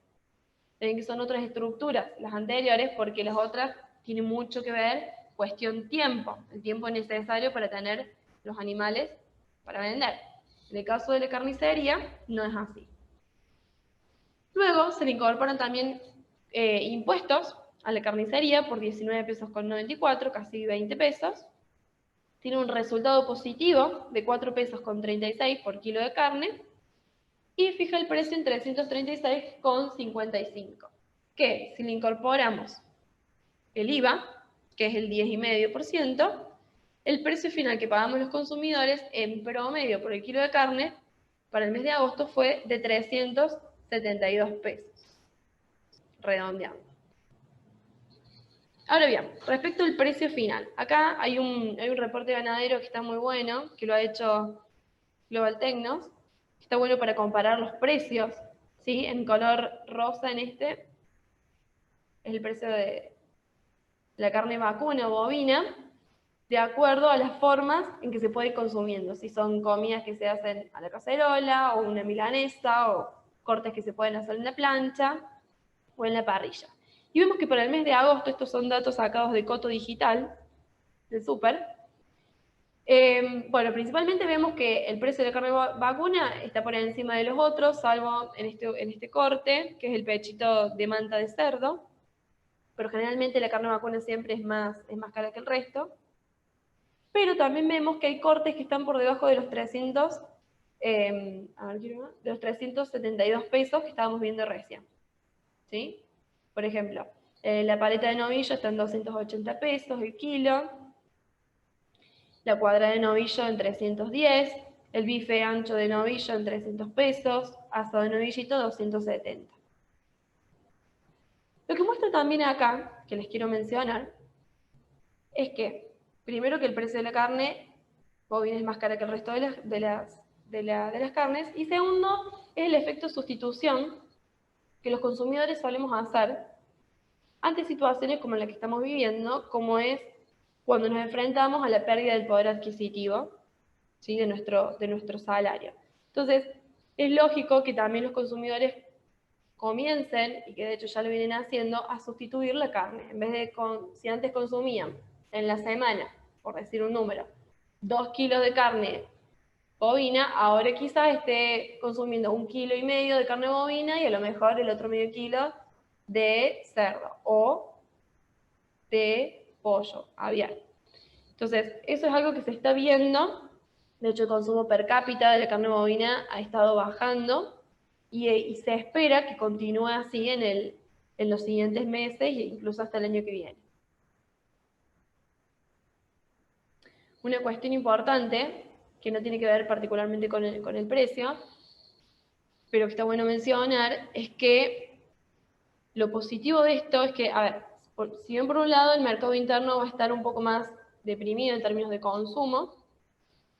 Ven que son otras estructuras, las anteriores, porque las otras tienen mucho que ver cuestión tiempo, el tiempo necesario para tener los animales para vender. En el caso de la carnicería, no es así. Luego se le incorporan también impuestos a la carnicería por 19 pesos con 94, casi 20 pesos. Tiene un resultado positivo de 4 pesos con 36 por kilo de carne y fija el precio en 336,55. Que si le incorporamos el IVA, que es el 10,5%, el precio final que pagamos los consumidores en promedio por el kilo de carne para el mes de agosto fue de 372 pesos, redondeando. Ahora bien, respecto al precio final, acá hay un reporte ganadero que está muy bueno, que lo ha hecho Global Tecnos, que está bueno para comparar los precios, ¿sí? En color rosa en este es el precio de la carne vacuna o bovina, de acuerdo a las formas en que se puede ir consumiendo, si son comidas que se hacen a la cacerola, o una milanesa, o cortes que se pueden hacer en la plancha, o en la parrilla. Y vemos que para el mes de agosto, estos son datos sacados de Coto Digital, del súper. Bueno, principalmente vemos que el precio de la carne vacuna está por encima de los otros, salvo en este corte, que es el pechito de manta de cerdo, pero generalmente la carne vacuna siempre es más cara que el resto. Pero también vemos que hay cortes que están por debajo de los 300, de los 372 pesos que estábamos viendo recién, ¿sí? Por ejemplo, la paleta de novillo está en 280 pesos el kilo, la cuadrada de novillo en 310, el bife ancho de novillo en 300 pesos, asado de novillito 270. Lo que muestra también acá, que les quiero mencionar, es que, primero, que el precio de la carne bovina es más cara que el resto de las carnes, y segundo, es el efecto sustitución que los consumidores solemos hacer ante situaciones como la que estamos viviendo, como es cuando nos enfrentamos a la pérdida del poder adquisitivo, ¿sí? de nuestro salario. Entonces, es lógico que también los consumidores comiencen, y que de hecho ya lo vienen haciendo, a sustituir la carne. En vez de, si antes consumían en la semana, por decir un número, 2 kilos de carne bovina, ahora quizás esté consumiendo 1,5 kilos de carne bovina y a lo mejor el otro medio kilo de cerdo o de pollo aviar. Entonces, eso es algo que se está viendo. De hecho, el consumo per cápita de la carne bovina ha estado bajando y se espera que continúe así en los siguientes meses e incluso hasta el año que viene. Una cuestión importante, que no tiene que ver particularmente con el precio, pero que está bueno mencionar, es que lo positivo de esto es que, a ver, si bien por un lado el mercado interno va a estar un poco más deprimido en términos de consumo,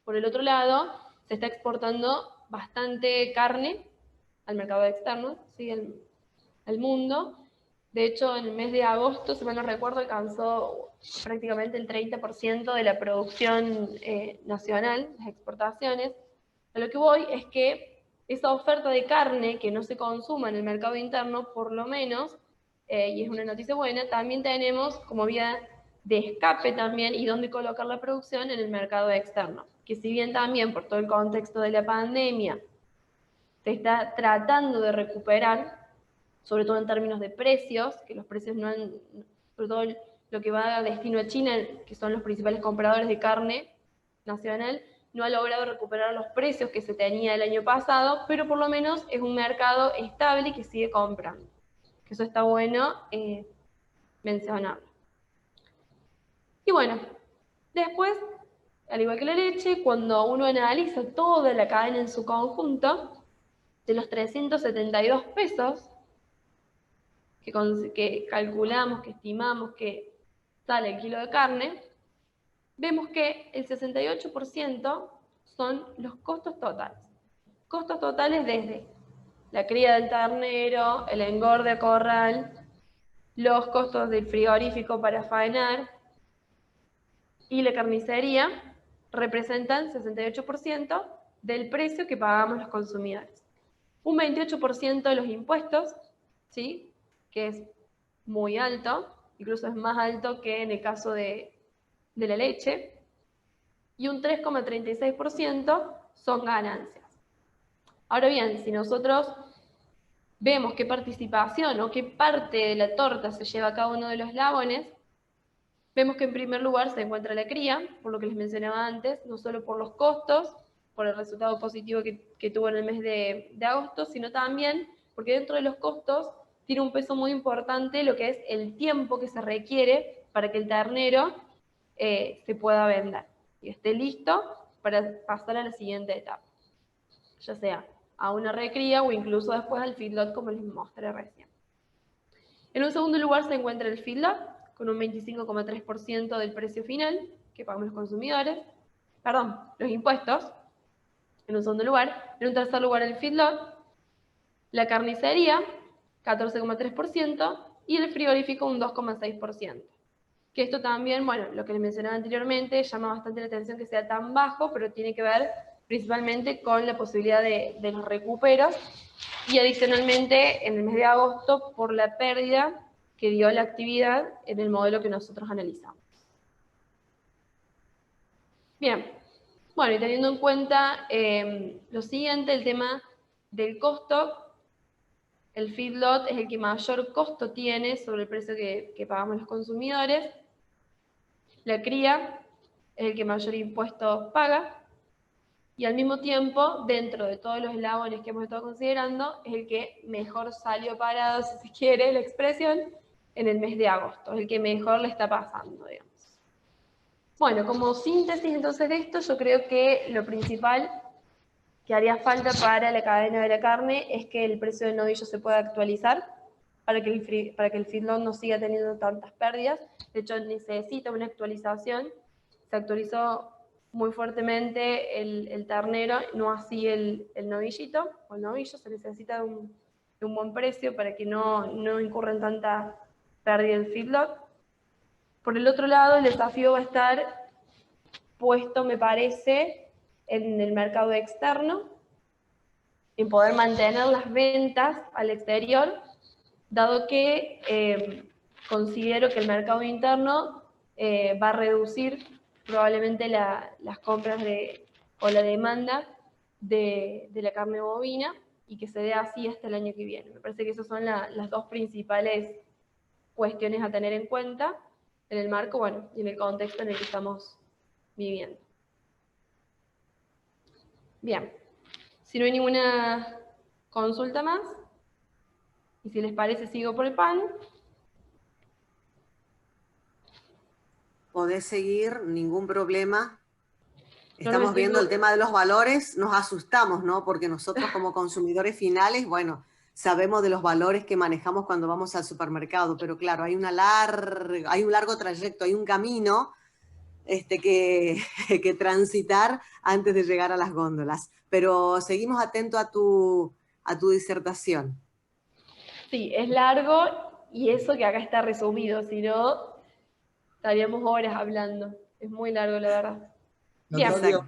por el otro lado se está exportando bastante carne al mercado externo, ¿sí? al mundo. De hecho, en el mes de agosto, si mal no recuerdo, alcanzó prácticamente el 30% de la producción nacional, las exportaciones. A lo que voy es que esa oferta de carne que no se consuma en el mercado interno, por lo menos, y es una noticia buena, también tenemos como vía de escape también y dónde colocar la producción en el mercado externo. Que si bien también por todo el contexto de la pandemia se está tratando de recuperar, sobre todo en términos de precios, que los precios no han, sobre todo lo que va a destino a China, que son los principales compradores de carne nacional, no ha logrado recuperar los precios que se tenía el año pasado, pero por lo menos es un mercado estable y que sigue comprando. Que eso está bueno mencionarlo. Y bueno, después, al igual que la leche, cuando uno analiza toda la cadena en su conjunto, de los 372 pesos que calculamos, que estimamos que sale el kilo de carne, vemos que el 68% son los costos totales. Costos totales desde la cría del ternero, el engorde a corral, los costos del frigorífico para faenar y la carnicería, representan 68% del precio que pagamos los consumidores. Un 28% de los impuestos, ¿sí? Que es muy alto, incluso es más alto que en el caso de la leche, y un 3,36% son ganancias. Ahora bien, si nosotros vemos qué participación o qué parte de la torta se lleva cada uno de los eslabones, vemos que en primer lugar se encuentra la cría, por lo que les mencionaba antes, no solo por los costos, por el resultado positivo que tuvo en el mes de agosto, sino también porque dentro de los costos tiene un peso muy importante lo que es el tiempo que se requiere para que el ternero se pueda vender y esté listo para pasar a la siguiente etapa, ya sea a una recría o incluso después al feedlot, como les mostré recién. En un segundo lugar se encuentra el feedlot, con un 25,3% del precio final que pagamos los consumidores, perdón, los impuestos, en un segundo lugar. En un tercer lugar el feedlot, la carnicería, 14,3%, y el frigorífico un 2,6%. Que esto también, bueno, lo que les mencionaba anteriormente, llama bastante la atención que sea tan bajo, pero tiene que ver principalmente con la posibilidad de los recuperos, y adicionalmente en el mes de agosto por la pérdida que dio la actividad en el modelo que nosotros analizamos. Bien, bueno, y teniendo en cuenta lo siguiente, el tema del costo, el feedlot es el que mayor costo tiene sobre el precio que pagamos los consumidores. La cría es el que mayor impuesto paga, y al mismo tiempo, dentro de todos los eslabones que hemos estado considerando, es el que mejor salió parado, si se quiere la expresión, en el mes de agosto, es el que mejor le está pasando, digamos. Bueno, como síntesis entonces de esto, yo creo que lo principal que haría falta para la cadena de la carne es que el precio del novillo se pueda actualizar para que el feedlot no siga teniendo tantas pérdidas. De hecho, necesita una actualización. Se actualizó muy fuertemente el ternero, no así el novillito, o el novillo. Se necesita de un buen precio para que no incurra en tanta pérdida el feedlot. Por el otro lado, el desafío va a estar puesto, me parece, en el mercado externo, en poder mantener las ventas al exterior, dado que considero que el mercado interno va a reducir probablemente las compras o la demanda de la carne bovina, y que se dé así hasta el año que viene. Me parece que esas son las dos principales cuestiones a tener en cuenta en el marco, bueno, y en el contexto en el que estamos viviendo. Bien, si no hay ninguna consulta más, y si les parece sigo por el pan. Podés seguir, ningún problema. Estamos viendo el tema de los valores, nos asustamos, ¿no? Porque nosotros como consumidores finales, bueno, sabemos de los valores que manejamos cuando vamos al supermercado, pero claro, hay un largo trayecto, hay un camino que transitar antes de llegar a las góndolas. Pero seguimos atentos a tu disertación. Sí, es largo, y eso que acá está resumido, si no, estaríamos horas hablando. Es muy largo, la verdad. Natalia,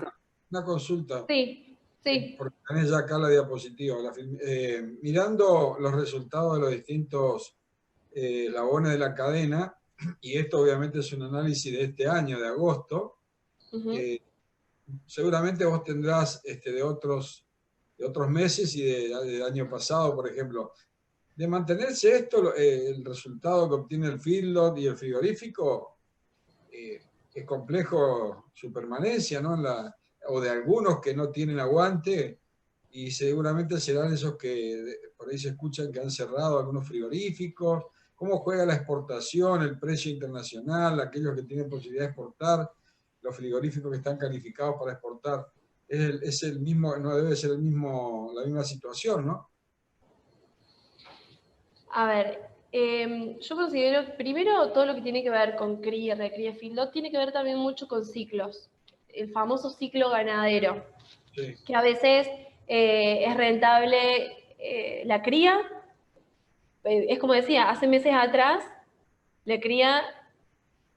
una consulta. Sí, sí. Porque tenés ya acá la diapositiva. Mirando los resultados de los distintos eslabones de la cadena, y esto obviamente es un análisis de este año, de agosto, seguramente vos tendrás de otros meses y del año pasado, por ejemplo. De mantenerse esto, el resultado que obtiene el feedlot y el frigorífico, es complejo su permanencia, ¿no? O de algunos que no tienen aguante, y seguramente serán esos que por ahí se escuchan que han cerrado algunos frigoríficos. ¿Cómo juega la exportación, el precio internacional, aquellos que tienen posibilidad de exportar, los frigoríficos que están calificados para exportar? Es el mismo, no debe ser la misma situación, ¿no? A ver, yo considero, primero, todo lo que tiene que ver con cría, recría, feedlot, tiene que ver también mucho con ciclos. El famoso ciclo ganadero, sí, que a veces es rentable la cría. Es como decía, hace meses atrás, la cría,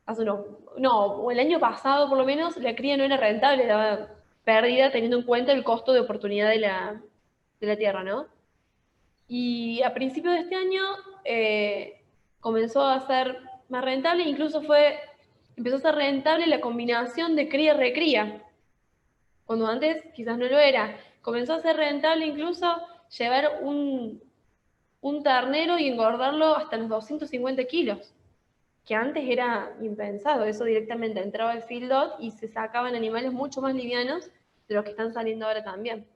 o el año pasado por lo menos, la cría no era rentable, daba pérdida teniendo en cuenta el costo de oportunidad de la tierra, ¿no? Y a principios de este año comenzó a ser más rentable, incluso empezó a ser rentable la combinación de cría-recría, cuando antes quizás no lo era. Comenzó a ser rentable incluso llevar un ternero y engordarlo hasta los 250 kilos, que antes era impensado. Eso directamente entraba al feedlot y se sacaban animales mucho más livianos de los que están saliendo ahora también.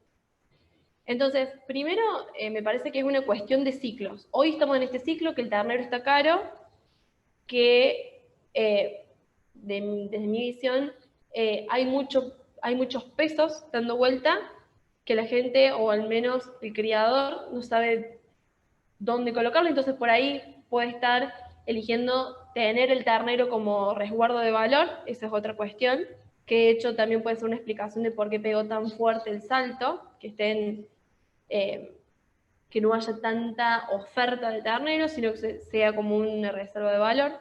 Entonces, primero, me parece que es una cuestión de ciclos. Hoy estamos en este ciclo que el ternero está caro, que desde mi visión hay muchos pesos dando vuelta, que la gente, o al menos el criador, no sabe dónde colocarlo. Entonces por ahí puede estar eligiendo tener el ternero como resguardo de valor, esa es otra cuestión, que de hecho también puede ser una explicación de por qué pegó tan fuerte el salto, que no haya tanta oferta de ternero, sino que sea como una reserva de valor.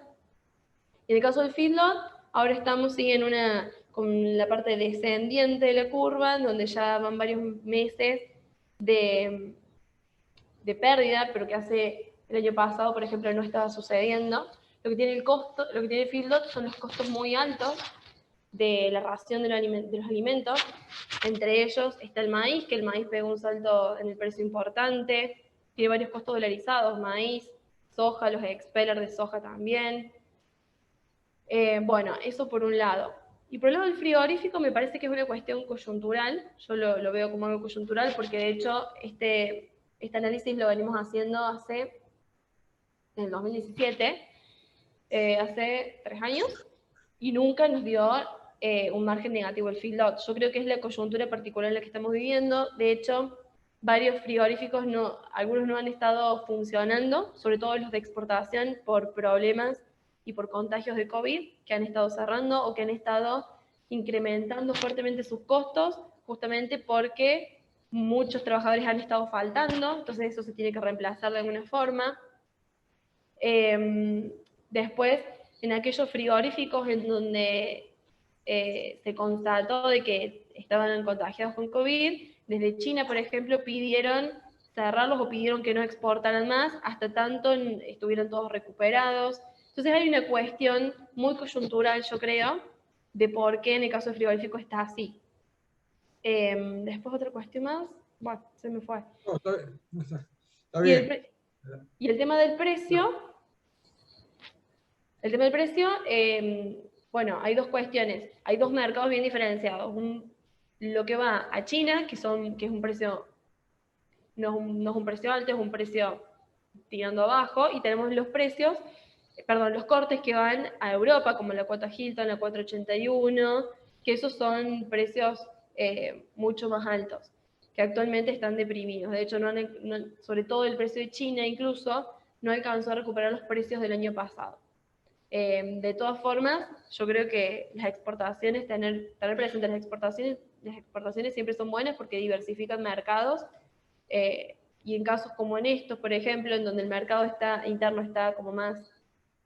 En el caso del feedlot, ahora estamos con la parte descendiente de la curva, donde ya van varios meses de pérdida, pero que hace el año pasado, por ejemplo, no estaba sucediendo. Lo que tiene el feedlot son los costos muy altos de la ración de los alimentos. Entre ellos está el maíz, que el maíz pegó un salto en el precio importante, tiene varios costos dolarizados, maíz, soja, los expellers de soja también. Bueno, eso por un lado. Y por el lado del frigorífico me parece que es una cuestión coyuntural, yo lo veo como algo coyuntural, porque de hecho este análisis lo venimos haciendo en el 2017, hace 3 años, y nunca nos dio un margen negativo el feedlot. Yo creo que es la coyuntura particular en la que estamos viviendo. De hecho, varios frigoríficos, algunos no han estado funcionando, sobre todo los de exportación, por problemas y por contagios de COVID, que han estado cerrando o que han estado incrementando fuertemente sus costos, justamente porque muchos trabajadores han estado faltando, entonces eso se tiene que reemplazar de alguna forma. Después, en aquellos frigoríficos en donde se constató de que estaban contagiados con COVID, desde China, por ejemplo, pidieron cerrarlos o pidieron que no exportaran más, hasta tanto estuvieron todos recuperados. Entonces hay una cuestión muy coyuntural, yo creo, de por qué en el caso del frigorífico está así. Después otra cuestión más, bueno, se me fue. No, está bien. Está bien. Y el tema del precio, bueno, hay dos cuestiones, hay dos mercados bien diferenciados. Lo que va a China, que es un precio, no es un precio alto, es un precio tirando abajo, y tenemos los cortes que van a Europa, como la cuota Hilton, la 481, que esos son precios mucho más altos, que actualmente están deprimidos. De hecho, sobre todo el precio de China incluso, no alcanzó a recuperar los precios del año pasado. De todas formas, yo creo que las exportaciones, tener presente las exportaciones siempre son buenas porque diversifican mercados, y en casos como en estos, por ejemplo, en donde el mercado interno está como más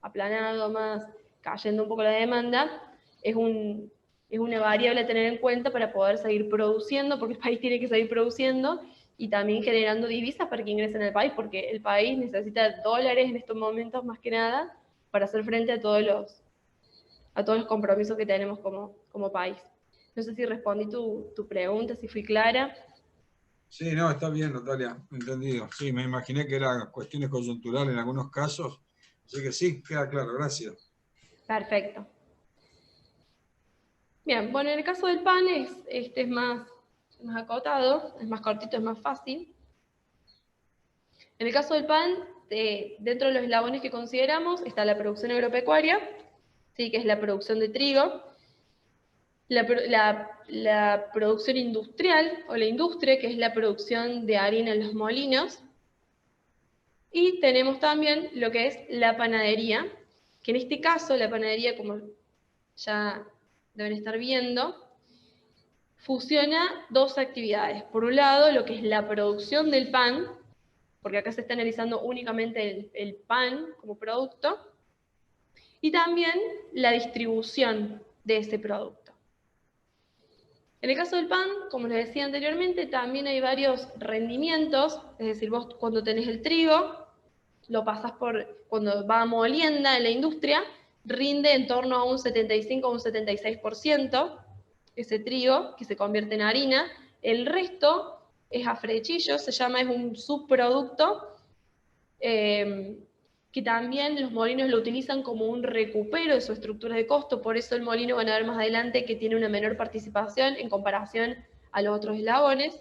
aplanado, más cayendo un poco la demanda, es una variable a tener en cuenta para poder seguir produciendo, porque el país tiene que seguir produciendo, y también generando divisas para que ingresen al país, porque el país necesita dólares en estos momentos más que nada, para hacer frente a todos los compromisos que tenemos como país. No sé si respondí tu pregunta, si fui clara. Sí, no, está bien, Natalia, entendido. Sí, me imaginé que eran cuestiones coyunturales en algunos casos, así que sí, queda claro, gracias. Perfecto. Bien, bueno, en el caso del pan, este es más acotado, es más cortito, es más fácil. En el caso del pan, dentro de los eslabones que consideramos está la producción agropecuaria, ¿sí? Que es la producción de trigo, la producción industrial o la industria, que es la producción de harina en los molinos, y tenemos también lo que es la panadería, que en este caso la panadería, como ya deben estar viendo, fusiona dos actividades. Por un lado, lo que es la producción del pan, porque acá se está analizando únicamente el pan como producto, y también la distribución de ese producto. En el caso del pan, como les decía anteriormente, también hay varios rendimientos, es decir, vos cuando tenés el trigo, lo pasás cuando va a molienda en la industria, rinde en torno a un 75 o un 76% ese trigo, que se convierte en harina. El resto es afrechillo, es un subproducto, que también los molinos lo utilizan como un recupero de su estructura de costo, por eso el molino van a ver más adelante que tiene una menor participación en comparación a los otros eslabones.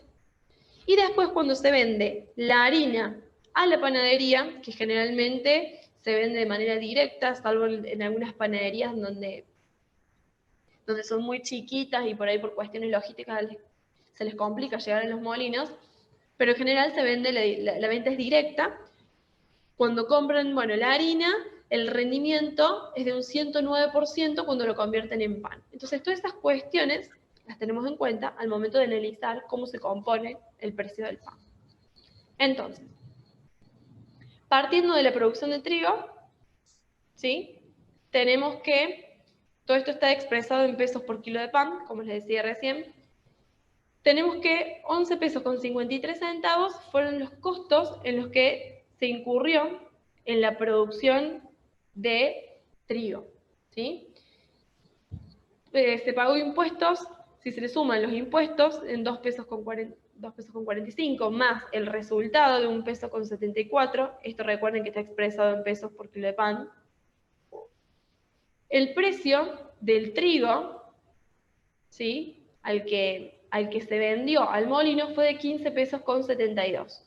Y después cuando se vende la harina a la panadería, que generalmente se vende de manera directa, salvo en algunas panaderías donde son muy chiquitas y por ahí por cuestiones logísticas se les complica llegar a los molinos, pero en general se vende, la venta es directa. Cuando compran, bueno, la harina, el rendimiento es de un 109% cuando lo convierten en pan. Entonces, todas estas cuestiones las tenemos en cuenta al momento de analizar cómo se compone el precio del pan. Entonces, partiendo de la producción de trigo, ¿sí? Tenemos que, todo esto está expresado en pesos por kilo de pan, como les decía recién. Tenemos que 11 pesos con 53 centavos fueron los costos en los que se incurrió en la producción de trigo, ¿sí? Se pagó impuestos, si se le suman los impuestos, en 2 pesos con 45, más el resultado de 1 peso con 74, esto recuerden que está expresado en pesos por kilo de pan. El precio del trigo, ¿sí? al que se vendió al molino fue de 15 pesos con 72.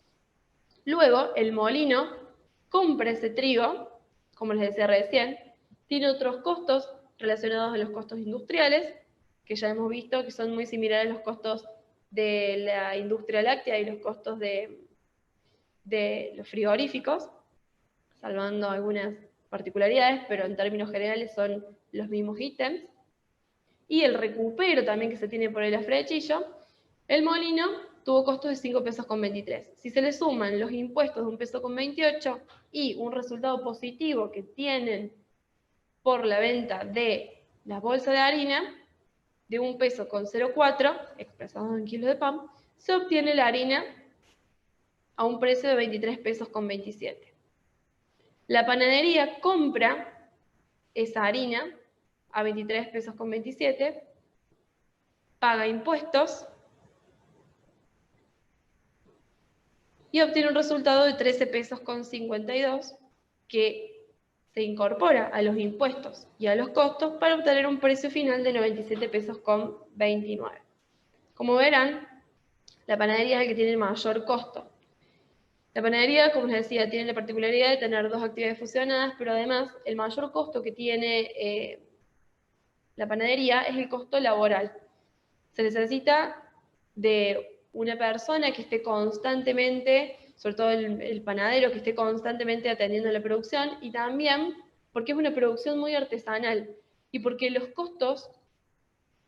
Luego, el molino compra ese trigo, como les decía recién, tiene otros costos relacionados a los costos industriales, que ya hemos visto que son muy similares a los costos de la industria láctea y los costos de los frigoríficos, salvando algunas particularidades, pero en términos generales son los mismos ítems. Y el recupero también que se tiene por el afrechillo, el molino tuvo costos de 5 pesos con 23. Si se le suman los impuestos de 1 peso con 28 y un resultado positivo que tienen por la venta de las bolsas de harina, de 1 peso con 0,4, expresado en kilos de pan, se obtiene la harina a un precio de 23 pesos con 27. La panadería compra esa harina a 23 pesos con 27, paga impuestos y obtiene un resultado de 13 pesos con 52 que se incorpora a los impuestos y a los costos para obtener un precio final de 97 pesos con 29. Como verán, la panadería es el que tiene el mayor costo. La panadería, como les decía, tiene la particularidad de tener dos actividades fusionadas, pero además el mayor costo que tiene la panadería es el costo laboral. Se necesita de una persona que esté constantemente, sobre todo el panadero, que esté constantemente atendiendo la producción, y también porque es una producción muy artesanal y porque los costos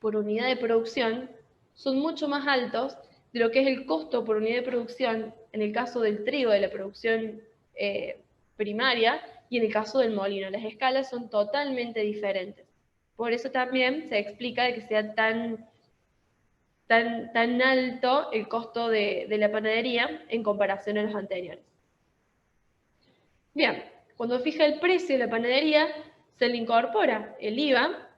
por unidad de producción son mucho más altos de lo que es el costo por unidad de producción en el caso del trigo, de la producción primaria, y en el caso del molino. Las escalas son totalmente diferentes. Por eso también se explica de que sea tan alto el costo de la panadería en comparación a los anteriores. Bien, cuando fija el precio de la panadería, se le incorpora el IVA,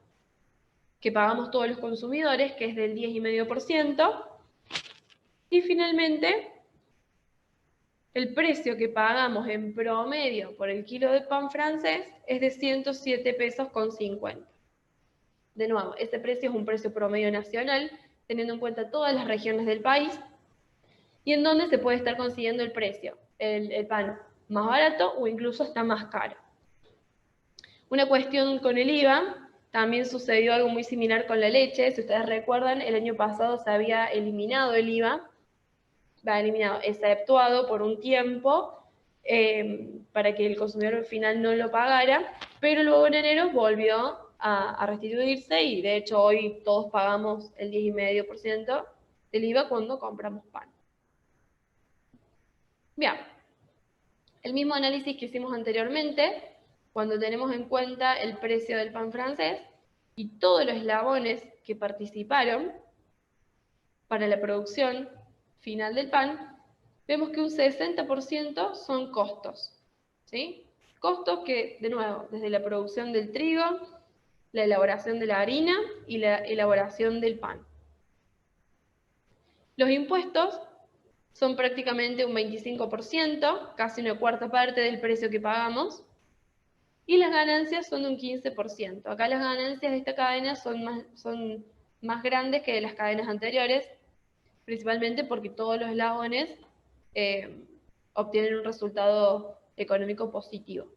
que pagamos todos los consumidores, que es del 10,5%, y finalmente el precio que pagamos en promedio por el kilo de pan francés es de 107 pesos con 50. De nuevo, este precio es un precio promedio nacional, teniendo en cuenta todas las regiones del país, y en donde se puede estar consiguiendo el precio, el pan más barato o incluso está más caro. Una cuestión con el IVA, también sucedió algo muy similar con la leche. Si ustedes recuerdan, el año pasado se había eliminado el IVA, exceptuado por un tiempo, para que el consumidor final no lo pagara, pero luego en enero volvió a restituirse y de hecho hoy todos pagamos el 10,5% del IVA cuando compramos pan. Bien, el mismo análisis que hicimos anteriormente, cuando tenemos en cuenta el precio del pan francés y todos los eslabones que participaron para la producción final del pan, vemos que un 60% son costos, ¿sí? Costos que, de nuevo, desde la producción del trigo, la elaboración de la harina y la elaboración del pan. Los impuestos son prácticamente un 25%, casi una cuarta parte del precio que pagamos, y las ganancias son de un 15%. Acá las ganancias de esta cadena son más grandes que de las cadenas anteriores, principalmente porque todos los eslabones obtienen un resultado económico positivo.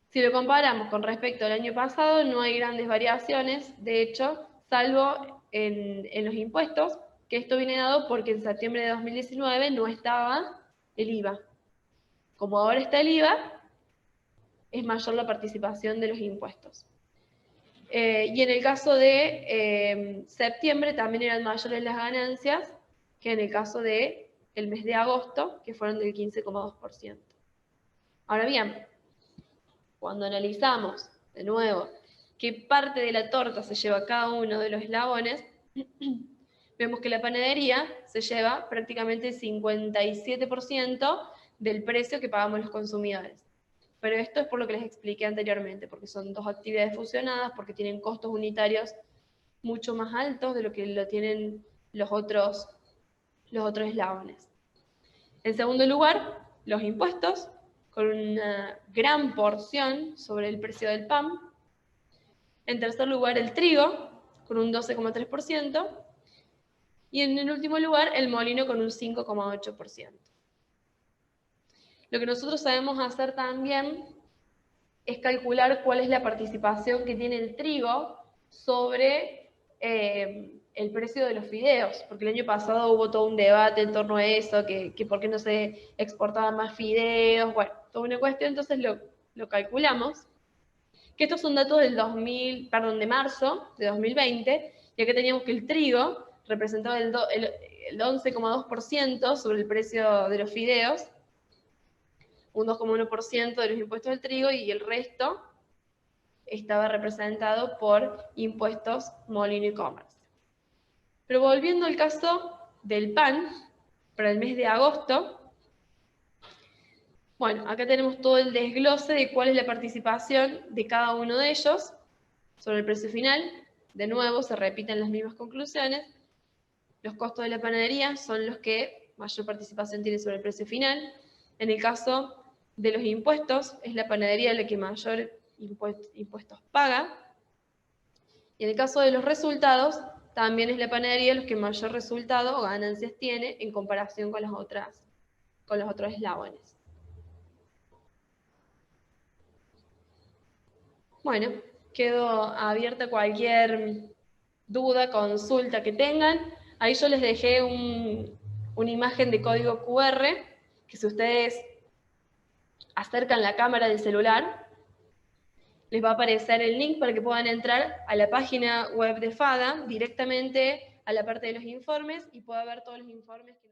Si lo comparamos con respecto al año pasado, no hay grandes variaciones, de hecho, salvo en los impuestos, que esto viene dado porque en septiembre de 2019 no estaba el IVA. Como ahora está el IVA, es mayor la participación de los impuestos. Y en el caso de septiembre también eran mayores las ganancias que en el caso del mes de agosto, que fueron del 15,2%. Ahora bien, cuando analizamos de nuevo qué parte de la torta se lleva cada uno de los eslabones, vemos que la panadería se lleva prácticamente el 57% del precio que pagamos los consumidores. Pero esto es por lo que les expliqué anteriormente, porque son dos actividades fusionadas, porque tienen costos unitarios mucho más altos de lo que lo tienen los otros eslabones. En segundo lugar, los impuestos, con una gran porción sobre el precio del pan. En tercer lugar, el trigo, con un 12,3%. Y en el último lugar, el molino, con un 5,8%. Lo que nosotros sabemos hacer también es calcular cuál es la participación que tiene el trigo sobre el precio de los fideos, porque el año pasado hubo todo un debate en torno a eso, que por qué no se exportaban más fideos, bueno, toda una cuestión, entonces lo calculamos, que estos son datos del de marzo de 2020, ya que teníamos que el trigo representaba el 11,2% sobre el precio de los fideos, un 2,1% de los impuestos del trigo, y el resto estaba representado por impuestos molino y comercio. Pero volviendo al caso del pan, para el mes de agosto, bueno, acá tenemos todo el desglose de cuál es la participación de cada uno de ellos sobre el precio final. De nuevo, se repiten las mismas conclusiones. Los costos de la panadería son los que mayor participación tiene sobre el precio final. En el caso de los impuestos, es la panadería la que mayor impuestos paga. Y en el caso de los resultados, también es la panadería los que mayor resultado o ganancias tiene en comparación con los otros eslabones. Bueno, quedo abierta a cualquier duda, consulta que tengan. Ahí yo les dejé una imagen de código QR, que si ustedes acercan la cámara del celular, les va a aparecer el link para que puedan entrar a la página web de FADA, directamente a la parte de los informes, y puedan ver todos los informes que